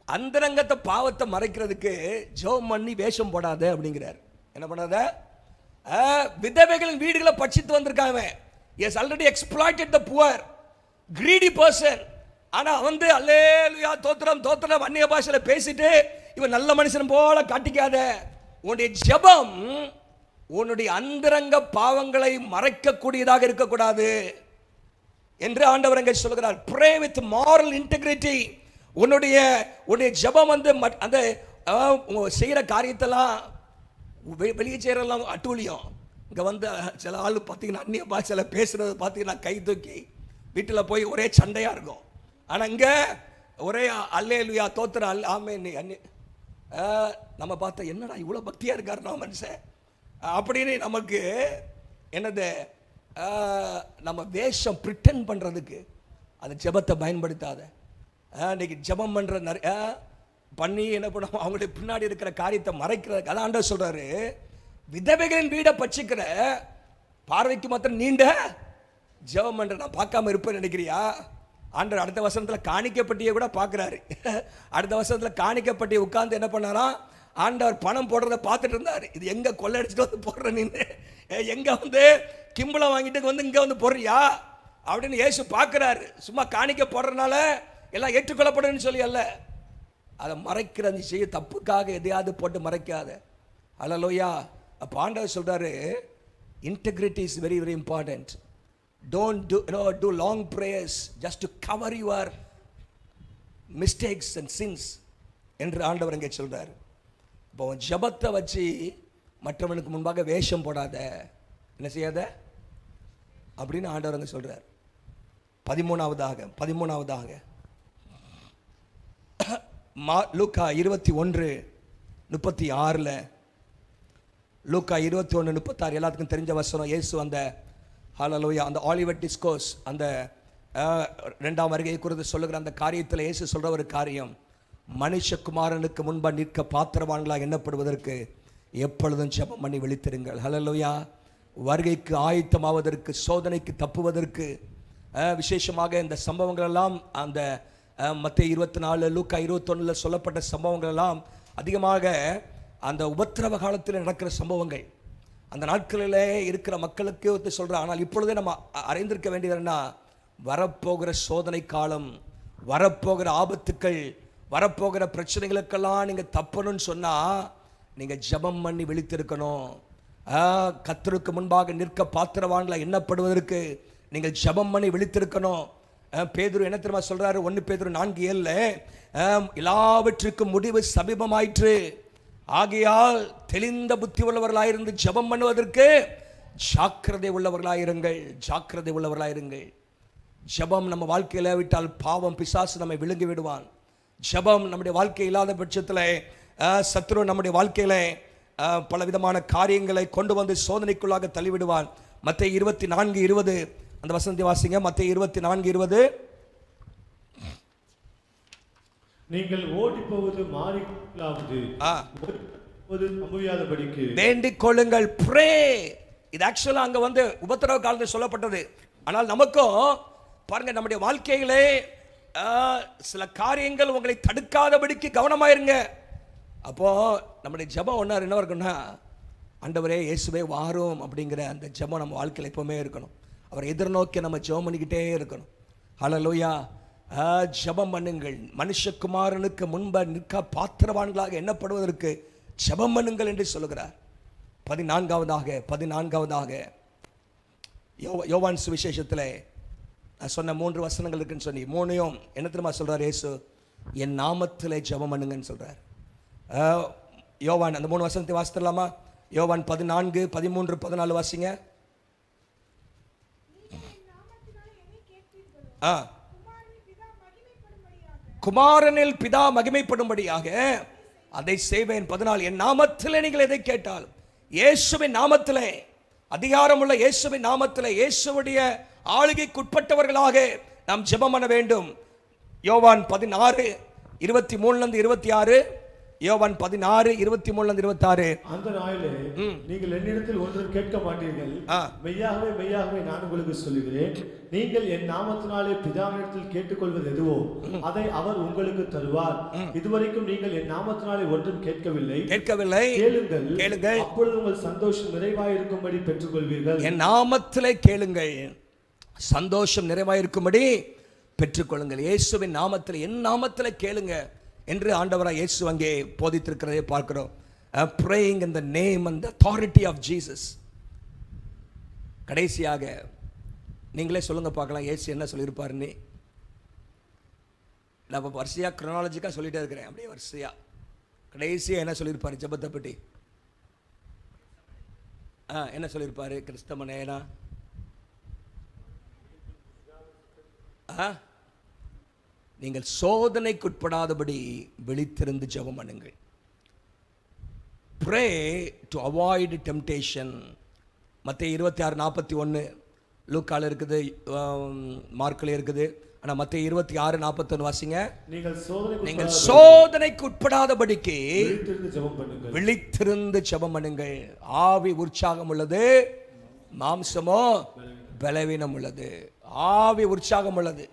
அந்தரங்கத்தை பாவத்தை மறைக்கிறதுக்கு ஜெபம் பண்ணி வேஷம் போடாத அப்படிங்கிறார். என்ன பண்ணாத? விதவைகளின் வீடுகளை பட்சித்து வந்திருக்காங்க. As already exploited the poor greedy person. ஆனா வந்து அல்லேலூயா தோத்திரம் அந்நிய பாஷையில பேசிட்டு இவன் நல்ல மனுஷன் போல காட்டிக்காத. உன்னுடைய ஜெபம் உன்னுடைய அந்தரங்க பாவங்களை மறைக்கக்கூடியதாக இருக்கக்கூடாது என்று ஆண்டவர் அங்கே சொல்கிறார். pray with moral integrity. உன்னுடைய ஜெபம் வந்து அந்த செய்கிற காரியத்தெல்லாம் வெளியே செய்கிறதெல்லாம் அட்டூழியம். இங்கே வந்து சில ஆள் பார்த்தீங்கன்னா அந்நிய பாஷையில் பேசுகிறது பார்த்தீங்கன்னா கை தூக்கி வீட்டில் போய் ஒரே சண்டையாக இருக்கும். ஆனால் இங்கே ஒரே அல்லேலூயா தோத்திரம் ஆமென் அந்நிய நம்ம பார்த்தா என்னடா இவ்வளோ பக்தியாக இருக்காருன்னா மனுஷன் அப்படின்னு நமக்கு என்னது நம்ம வேஷம் பிரிட்டன் பண்ணுறதுக்கு அந்த ஜெபத்தை பயன்படுத்தாத. இன்னைக்கு ஜெபம் பண்ணுற நிறைய பண்ணி என்ன பண்ணுவோம், அவங்களுடைய பின்னாடி இருக்கிற காரியத்தை மறைக்கிறதுக்கு. அதான் ஆண்டவர் சொல்றாரு, விதவைகளின் வீடை பட்சிக்கிற பார்வைக்கு மாத்திரம் நீண்ட ஜெபம் பண்ற நான் பார்க்காம இருப்பேன்னு நினைக்கிறியா? ஆண்டவர் அடுத்த வசனத்தில் காணிக்கப்பட்டியை கூட பார்க்குறாரு. அடுத்த வசனத்தில் காணிக்கப்பட்டியை உட்கார்ந்து என்ன பண்ணாராம்? ஆண்டவர் பணம் போடுறத பார்த்துட்டு இருந்தார். இது எங்க கொள்ளடிச்சிட்டு வந்து போடுற நீன்னு, எங்க வந்து கிம்பளம் வாங்கிட்டு வந்து இங்க வந்து போடுறியா அப்படின்னு இயேசு பார்க்கிறாரு. சும்மா காணிக்க போடுறதுனால எல்லாம் ஏற்றுக்கொள்ளப்படுன்னு சொல்லி அல்ல, அதை மறைக்கிற அந்த செய்ய தப்புக்காக எதையாவது போட்டு மறைக்காத. அல்லேலூயா. அப்போ ஆண்டவர் சொல்றாரு, integrity is very very important. Don't do long prayers just to cover your mistakes and sins என்று ஆண்டவர் இங்கே சொல்றாரு. இப்போ ஜெபத்தை வச்சு மற்றவனுக்கு முன்பாக வேஷம் போடாத, என்ன செய்யாத அப்படின்னு ஆண்டவர் அங்கே சொல்றார். 13வது லூக்கா 21:36 லூக்கா 21:36 எல்லாத்துக்கும் தெரிஞ்ச வசனம். இயேசு அந்த ஹல்லேலூயா அந்த ஆலிவெட் டிஸ்கோர்ஸ், அந்த இரண்டாம் வருகை குறித்து சொல்லுகிற அந்த காரியத்தில் இயேசு சொல்ற ஒரு காரியம், மனுஷகுமாரனுக்கு முன்பா நிற்க பாத்திரவான்களாக எண்ணப்படுவதற்கு எப்பொழுதும் ஜெபம் பண்ணி விழித்திருங்கள். ஹல்லேலூயா. வருகைக்கு ஆயத்தமாவதற்கு, சோதனைக்கு தப்புவதற்கு, விசேஷமாக இந்த சம்பவங்கள் எல்லாம் அந்த மத்தேயு 24 லூக்கா 21 சொல்லப்பட்ட சம்பவங்கள் எல்லாம் அதிகமாக அந்த உபத்திரவ காலத்தில் நடக்கிற சம்பவங்கள். அந்த நாட்களிலே இருக்கிற மக்களுக்கு சொல்ற. ஆனால் இப்பொழுதே நம்ம அறிந்திருக்க வேண்டியது என்ன, வரப்போகிற சோதனை காலம், வரப்போகிற ஆபத்துக்கள், வரப்போகிற பிரச்சனைகளுக்கெல்லாம் நீங்க தப்பணும்னு சொன்னா நீங்க ஜெபம் பண்ணி விழித்திருக்கணும். கர்த்தருக்கு முன்பாக நிற்க பாத்திரவான்களா எண்ணப்படுவதற்கு நீங்கள் ஜெபம் பண்ணி விழித்திருக்கணும். பேதுரு என்ன தெரியுமா சொல்றாரு, 1 பேதுரு 4:7 எல்லாவற்றுக்கும் முடிவு சமீபமாயிற்று, ஆகையால் தெளிந்த புத்தி உள்ளவர்களாயிருந்து ஜெபம் பண்ணுவதற்கு ஜாக்கிரதை உள்ளவர்களாயிருங்கள். ஜெபம் நம்ம வாழ்க்கையில் விட்டால் பாவம் பிசாசு நம்மை விழுங்கி விடுவான். ஜெபம் நம்முடைய வாழ்க்கை இல்லாத பட்சத்தில் சத்ரு நம்முடைய வாழ்க்கையில பல விதமான காரியங்களை கொண்டு வந்து சோதனைக்குள்ளாக தள்ளிவிடுவான். மத்தேயு 24:20 அந்த வசனத்தை வாசிங்க. மத்தேயு 24:20 நீங்கள் ஓடி போவது மாறிக்கொள்ளாவது சம்பவியாதபடிக்கு வேண்டிக் கொள்ளுங்கள். ப்ரே. இது ஆக்சுவலா அங்க வந்து உபத்திரவ காலத்தில் சொல்லப்பட்டது. ஆனால் நமக்கும் பாருங்க, நம்முடைய வாழ்க்கையிலே சில காரியங்கள் உங்களை தடுக்காதபடிக்கு கவனமாயிருங்க. அப்போ நம்முடைய ஜெபம் என்ன இருக்குன்னா, ஆண்டவரே இயேசுவே வாரும் அப்படிங்கிற அந்த ஜெபம் நம்ம வாழ்க்கையில் எப்பவுமே இருக்கணும். அவரை எதிர்நோக்கி நம்ம ஜெபம் பண்ணிக்கிட்டே இருக்கணும். ஹல்லேலூயா. ஜெபம் பண்ணுங்கள். மனுஷகுமாரனுக்கு முன்பு நிற்க பாத்திரவான்களாக எண்ணப்படுவதற்கு ஜெபம் பண்ணுங்கள் என்று சொல்லுகிறார். 14வது யோவான் சுவிசேஷத்தில் நான் சொன்ன 3 வசனங்கள் இருக்குன்னு சொல்லி 3யும் என்ன தெரியுமா சொல்றார் இயேசு, என் நாமத்திலே ஜெபம் பண்ணுங்கன்னு சொல்றார். யோவான் அந்த 3 வசனத்தை வாசித்தலாமா? யோவான் 14, 13, 14 வாசிங்க. குமாரனில் பிதா மகிமைப்படும்படியாக அதை செய்வேன். 14 என் நாமத்திலே நீங்கள் எதை கேட்டாலும், இயேசுவின் நாமத்திலே, அதிகாரமுள்ள இயேசுவின் நாமத்திலே, இயேசுவுடைய ஆளுகைக்குட்பட்டவர்களாக நாம் ஜெபம் பண்ண வேண்டும். யோவான் 16, 23-26 யோவான் 16, 23-26 அந்த நாளிலே நீங்கள் என்னிடத்தில் ஒன்றும் கேட்க மாட்டீர்கள், மெய்யாகவே மெய்யாகவே நான் உங்களுக்கு சொல்லுகிறேன், நீங்கள் என் நாமத்தினாலே பிதாவினிடத்தில் கேட்டுக்கொள்வது எதுவோ அதை அவர் உங்களுக்கு தருவார். இதுவரைக்கும் நீங்கள் என் நாமத்தினாலே ஒன்றும் கேட்கவில்லை, கேளுங்கள், அப்பொழுது உங்கள் சந்தோஷம் நிறைவாயிருக்கும்படி பெற்றுக்கொள்வீர்கள். என் நாமத்திலே கேளுங்கள், சந்தோஷம் நிறைவாயிருக்கும்படி பெற்றுக்கொள்ளுங்கள். இயேசுவின் நாமத்தில், என் நாமத்தில் கேளுங்க என்று ஆண்டவராக இயேசு அங்கே போதித்திருக்கிறதை பார்க்கிறோம். praying in the name and the authority of Jesus. கடைசியாக நீங்களே சொல்லுங்க பார்க்கலாம், இயேசு என்ன சொல்லியிருப்பாருன்னு. நான் இப்போ வரிசையாக குரோனாலஜிக்காக சொல்லிட்டே இருக்கிறேன். அப்படியே வரிசையாக கடைசியாக என்ன சொல்லியிருப்பார் ஜெபத்தை பற்றி? என்ன சொல்லியிருப்பாரு? கிறிஸ்தவனேனா நீங்கள் சோதனைக்குட்படாதபடி விழித்திருந்து ஜெபம் பண்ணுங்கள். Pray to avoid temptation. மத்தேயு 26:41 லூக்கால இருக்குது, மார்க்ல இருக்குது. ஆனா மத்தேயு 26:41 வாசிங்க. நீங்கள் சோதனைக்குட்படாதபடிக்கு விழித்திருந்து ஜெபம் பண்ணுங்கள். ஆவி உற்சாகம் உள்ளது, மாம்சமோ பலவீனம் உள்ளது. ஆவி உற்சாகம் உள்ளது,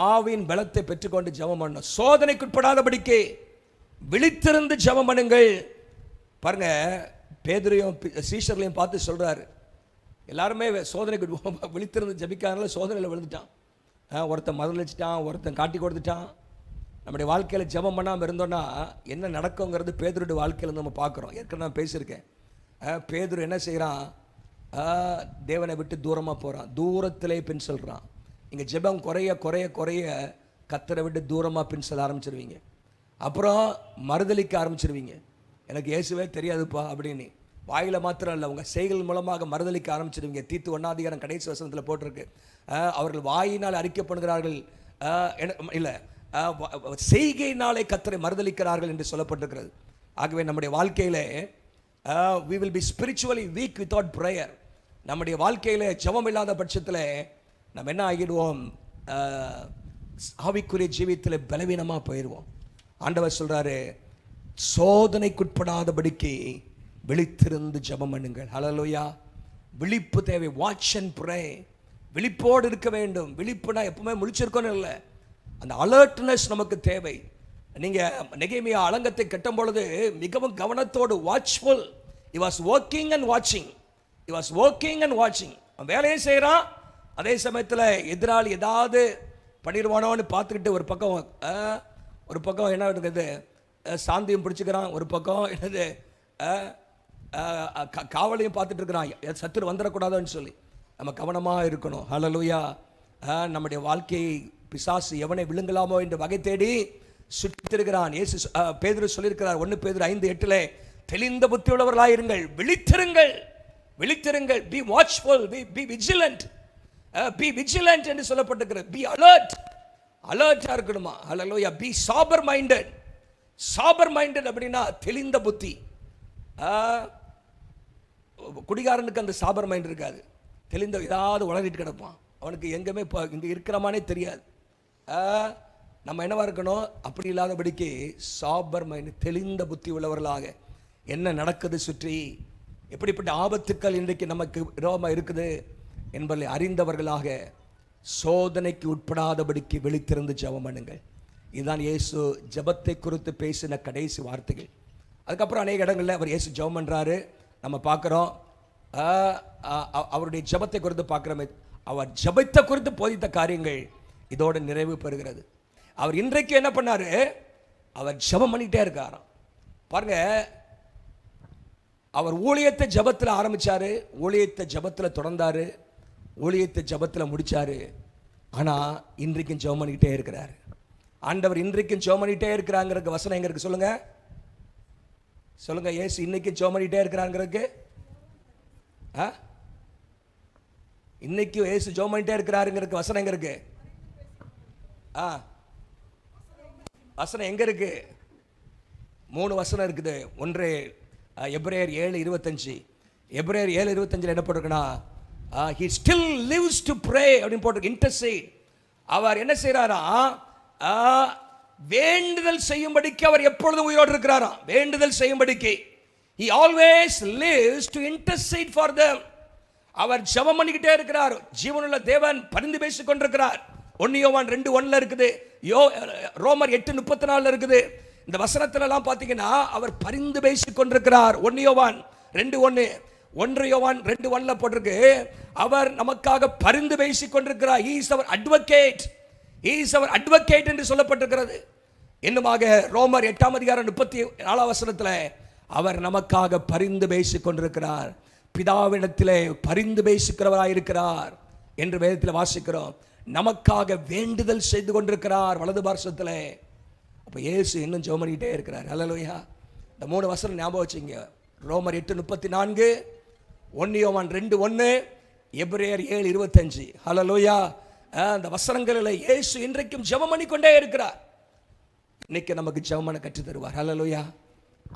ஆவியின் பலத்தை பெற்றுக்கொண்டு ஜெபம் பண்ணணும். சோதனைக்குட்படாதபடிக்கு விழித்திருந்து ஜெபம் பண்ணுங்கள். பாருங்க, பேதுரையும் சீஷர்களையும் பார்த்து சொல்றாரு, எல்லாருமே சோதனைக்கு விழித்திருந்து ஜெபிக்காதனால சோதனையில் விழுந்துட்டான். ஒருத்தன் மதலிச்சிட்டான், ஒருத்தன் காட்டி கொடுத்துட்டான். நம்முடைய வாழ்க்கையில் ஜெபம் பண்ணாமல் இருந்தோன்னா என்ன நடக்குங்கிறது பேதுருடைய வாழ்க்கையில் நம்ம பார்க்குறோம். ஏற்கனவே நான் பேசியிருக்கேன். பேதுரு என்ன செய்கிறான்? தேவனை விட்டு தூரமாக போகிறான், தூரத்திலே பின் சொல்கிறான். இங்கே ஜெபம் குறைய குறைய குறைய கத்தரை விட்டு தூரமாக பின் சொல்ல ஆரம்பிச்சிருவீங்க. அப்புறம் மறுதலிக்க ஆரம்பிச்சிருவீங்க. எனக்கு இயேசுவே தெரியாதுப்பா அப்படின்னு வாயில் மாத்திரம் இல்லை, உங்கள் செய்கள் மூலமாக மறுதலிக்க ஆரம்பிச்சிருவீங்க. தீத்து 1 கடைசி வசனத்தில் போட்டிருக்கு, அவர்கள் வாயினால் அறிக்கப்படுகிறார்கள் இல்லை, செய்கையினாலே கர்த்தரை மறுதலிக்கிறார்கள் என்று சொல்லப்பட்டிருக்கிறது. ஆகவே நம்முடைய வாழ்க்கையிலே we will be spiritually weak without prayer. நம்முடைய வாழ்க்கையிலே ஜெபம் இல்லாத பட்சத்தில் நம்ம என்ன ஆகிடுவோம்? ஆவிக்குரிய ஜீவியத்தில் பலவீனமாக போயிடுவோம். ஆண்டவர் சொல்றாரு, சோதனைக்குட்படாதபடிக்கு விழித்திருந்து ஜெபம் பண்ணுங்கள். ஹல்லேலூயா. விழிப்பு தேவை. Watch and pray. விழிப்போடு இருக்க வேண்டும். விழிப்புனா எப்பவுமே முழிச்சிருக்கணும் இல்லை, அந்த அலர்ட்னஸ் நமக்கு தேவை. நீங்கள் நெகேமியா அலங்கத்தை கட்டும் பொழுது மிகவும் கவனத்தோடு watchful. he was working and watching. he was working and watching. அவன் வேலையை செய்கிறான், அதே சமயத்தில் எதிராளி ஏதாவது பண்ணிடுவானோன்னு பார்த்துக்கிட்டு ஒரு பக்கம் என்ன இருக்குது, சாந்தியும் பிடிச்சிக்கிறான், ஒரு பக்கம் என்னது காவலையும் பார்த்துட்டு இருக்கிறான், சத்துரு வந்துடக்கூடாதுன்னு சொல்லி. நம்ம கவனமாக இருக்கணும். ஹல்லேலூயா. நம்முடைய வாழ்க்கையை பிசாசு எவனை விழுங்கலாமோ என்று வகை தேடி சுற்றிருக்கிறான். இயேசு பேதுரு சொல்லியிருக்கிறார், 1 பேதுரு 5:8, தெளிந்த புத்தி உள்ளவர்களாயிருங்கள், விழித்திருங்கள், விழித்திருங்கள். Be watchful, be vigilant, be vigilant என்று சொல்லப்பட்டிருக்கிறது. பி அலர்ட், அலர்ட்டா இருக்கணுமா? ஹல்லேலூயா. Be sober minded. Sober minded அப்படின்னா தெளிந்த புத்தி. குடிகாரனுக்கு அந்த சாபர் மைண்ட் இருக்காது. தெளிந்த ஏதாவது உளறிட்டு கிடப்பான், அவனுக்கு எங்கேயுமே இங்கே இருக்கிறமானே தெரியாது. நம்ம என்னவா இருக்கணும்? அப்படி இல்லாதபடிக்கு சாபர் மைண்ட், தெளிந்த புத்தி உள்ளவர்களாக, என்ன நடக்குது சுற்றி, எப்படிப்பட்ட ஆபத்துக்கள் இன்றைக்கு நமக்கு விரோதமாக இருக்குது என்பதை அறிந்தவர்களாக சோதனைக்கு உட்படாதபடிக்கு விழித்திருந்து ஜெபம் பண்ணுங்கள். இதுதான் இயேசு ஜெபத்தை குறித்து பேசின கடைசி வார்த்தைகள். அதுக்கப்புறம் அநேக இடங்களில் அவர் இயேசு ஜெபம் பண்ணுறாரு, நம்ம பார்க்குறோம். அவருடைய ஜெபத்தை குறித்து பார்க்குறோமே, அவர் ஜெபத்தை குறித்து போதித்த காரியங்கள் இதோடு நிறைவு பெறுகிறது. அவர் இன்றைக்கு என்ன பண்ணாரு? அவர் ஜெபம் பண்ணிட்டே இருக்காராம். பாருங்க, அவர் ஊழியத்தை ஜெபத்தில் ஆரம்பிச்சாரு, ஊழியத்தை ஜெபத்தில் தொடர்ந்தாரு, ஊழியத்தை ஜெபத்தில் முடிச்சாரு. ஆனால் இன்றைக்கும் ஜெபம் பண்ணிக்கிட்டே இருக்கிறார். ஆண்டவர் இன்றைக்கும் ஜெபம் பண்ணிட்டே இருக்கிறாங்கிறதுக்கு வசனம் எங்க இருக்கு சொல்லுங்க? சொல்லுங்க. இயேசு இன்னைக்கு ஜெபம் பண்ணிட்டே இருக்கிறாங்கிறதுக்கு, இன்னைக்கு இயேசு ஜெபம் பண்ணிட்டே இருக்கிறாருங்கிறதுக்கு வசனம் எங்க இருக்கு? வசனம் எங்க இருக்கு? 3 வசனம் இருக்குது. ஒன்று எபிரேயர் 7:25. எபிரேயர் 7:25 என்ன போட்டிருக்குன்னா, he still lives to pray அப்படின்னு போட்டிருக்கு. intercede. அவர் என்ன செய்யறாரா? வேண்டுதல் செய்யும்படிக்கு அவர் எப்பொழுதும் உயிரோடு இருக்கிறாராம். வேண்டுதல் செய்யும்படிக்கு he always lives to intercede for them. அவர் ஜெபம் பண்ணிக்கிட்டே இருக்கிறார். ஜீவனுள்ள தேவன் பரிந்து பேசிக் கொண்டிருக்கிறார். 1 யோவான் 2:1 இருக்குது, ரோமர் 8:34 இருக்குது. இந்த வசனத்துல எல்லாம் பார்த்தீங்கன்னா அவர் பரிந்து பேசிக் கொண்டிருக்கிறார். 1 யோவான் 2:1, 1 யோவான் 2:1 போட்டிருக்கு, அவர் நமக்காக பரிந்து பேசிக் கொண்டிருக்கிறார். he is our advocate, he is our advocate என்று சொல்லப்பட்டிருக்கிறது. இன்னுமாக ரோமர் 8:34 வசனத்தில் அவர் நமக்காக பரிந்து பேசிக் கொண்டிருக்கிறார். பிதாவிடத்திலே பரிந்து பேசுகிறவராயிருக்கிறார் என்று வேதத்தில் வாசிக்கிறோம். நமக்காக வேண்டுதல் செய்து கொண்டிருக்கிறார் வலது பார்சத்தில். அப்போ இயேசு இன்னும் ஜெபம் பண்ணிட்டே இருக்கிறார். ஹல்லேலூயா. இந்த 3 வசனம் ஞாபகம் வச்சுங்க. ரோமர் 8:34, 1 யோவான் 2:1, எபிரேயர் 7:25. ஹல்லேலூயா. அந்த வசனங்களில் இயேசு இன்றைக்கும் ஜெபம் பண்ணிக்கொண்டே இருக்கிறார். இன்னைக்கு நமக்கு ஜெபம் பண்ண கற்றுத் தருவார். ஹல்லேலூயா.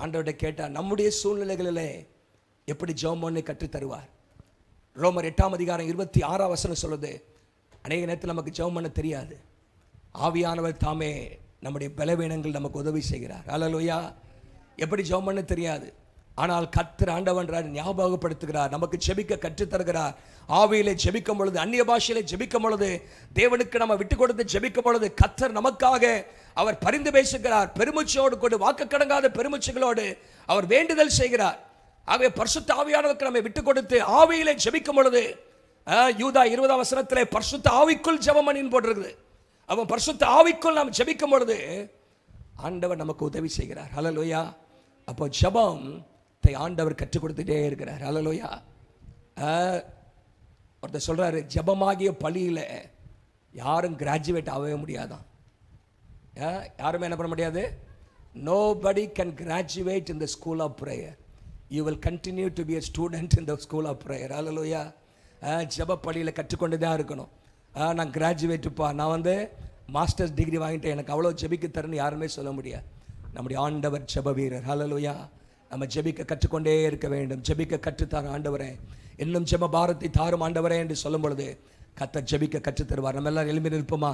ஆண்டவர்கிட்ட கேட்டால் நம்முடைய சூழ்நிலைகளிலே எப்படி ஜெபம் பண்ண கற்றுத் தருவார். ரோமர் 8:26 வசனம் சொல்லுது, அநேக நேரத்தில் நமக்கு ஜெபம் பண்ண தெரியாது. ஆவியானவர் தாமே நம்முடைய பலவீனங்கள் நமக்கு உதவி செய்கிறார். ஹல்லேலூயா. எப்படி ஜெபம் பண்ண தெரியாது. ஆனால் கர்த்தர் ஆண்டவன்றார் ஞாபகப்படுத்துகிறார், நமக்கு ஜெபிக்க கற்றுத் தருகிறார். ஆவியிலே ஜெபிக்கும் பொழுது, அந்நிய பாஷையிலே ஜெபிக்கும் பொழுது, தேவனுக்கு நம்ம விட்டு கொடுத்து ஜெபிக்கும் பொழுது கர்த்தர் நமக்காக அவர் பரிந்து பேசுகிறார். பெருமூச்சோடு கொண்டு, வாக்கு கடங்காத பெருமூச்சுகளோடு அவர் வேண்டுதல் செய்கிறார். ஆகவே பரிசுத்த ஆவியானவருக்கு நம்ம விட்டு கொடுத்து ஆவியிலே ஜெபிக்கும் பொழுது, யூதா 20ஆம் வசனத்திலே பரிசுத்த ஆவிக்குள் ஜெபம் பண்ணின்னு போட்டிருக்குது. அவன் பரிசுத்த ஆவிக்குள் நாம் ஜெபிக்கும் பொழுது ஆண்டவர் நமக்கு உதவி செய்கிறார். ஹல்லேலூயா. அப்போ ஜெபத்தை ஆண்டவர் கற்றுக் கொடுத்துட்டே இருக்கிறார். ஹல்லேலூயா. ஒருத்தர் சொல்றாரு, ஜெபமாகிய பள்ளியில் யாரும் கிராஜுவேட் ஆகவே முடியாதான். யாருமே என்ன பண்ண முடியாது. nobody can graduate in the school of prayer. You will continue to be a student in the school of prayer. ஹல்லேலூயா. ஜெப பள்ளியில் கற்றுக்கொண்டு தான் இருக்கணும். நான் கிராஜுவேட்டுப்பா, நான் மாஸ்டர்ஸ் டிகிரி வாங்கிட்டு எனக்கு அவ்வளோ ஜெபிக்க தரேன்னு யாருமே சொல்ல முடியாது. நம்முடைய ஆண்டவர் ஜெப வீரர். ஹல்லேலூயா. நம்ம ஜெபிக்க கற்றுக்கொண்டே இருக்க வேண்டும். ஜெபிக்க கற்றுத்தார ஆண்டவரே, இன்னும் ஜெப பாரத்தை தாரும் ஆண்டவரே என்று சொல்லும் பொழுது கர்த்தர் ஜெபிக்க கற்றுத் தருவார். நம்ம எல்லாரும் எழும்பி நிற்போமா?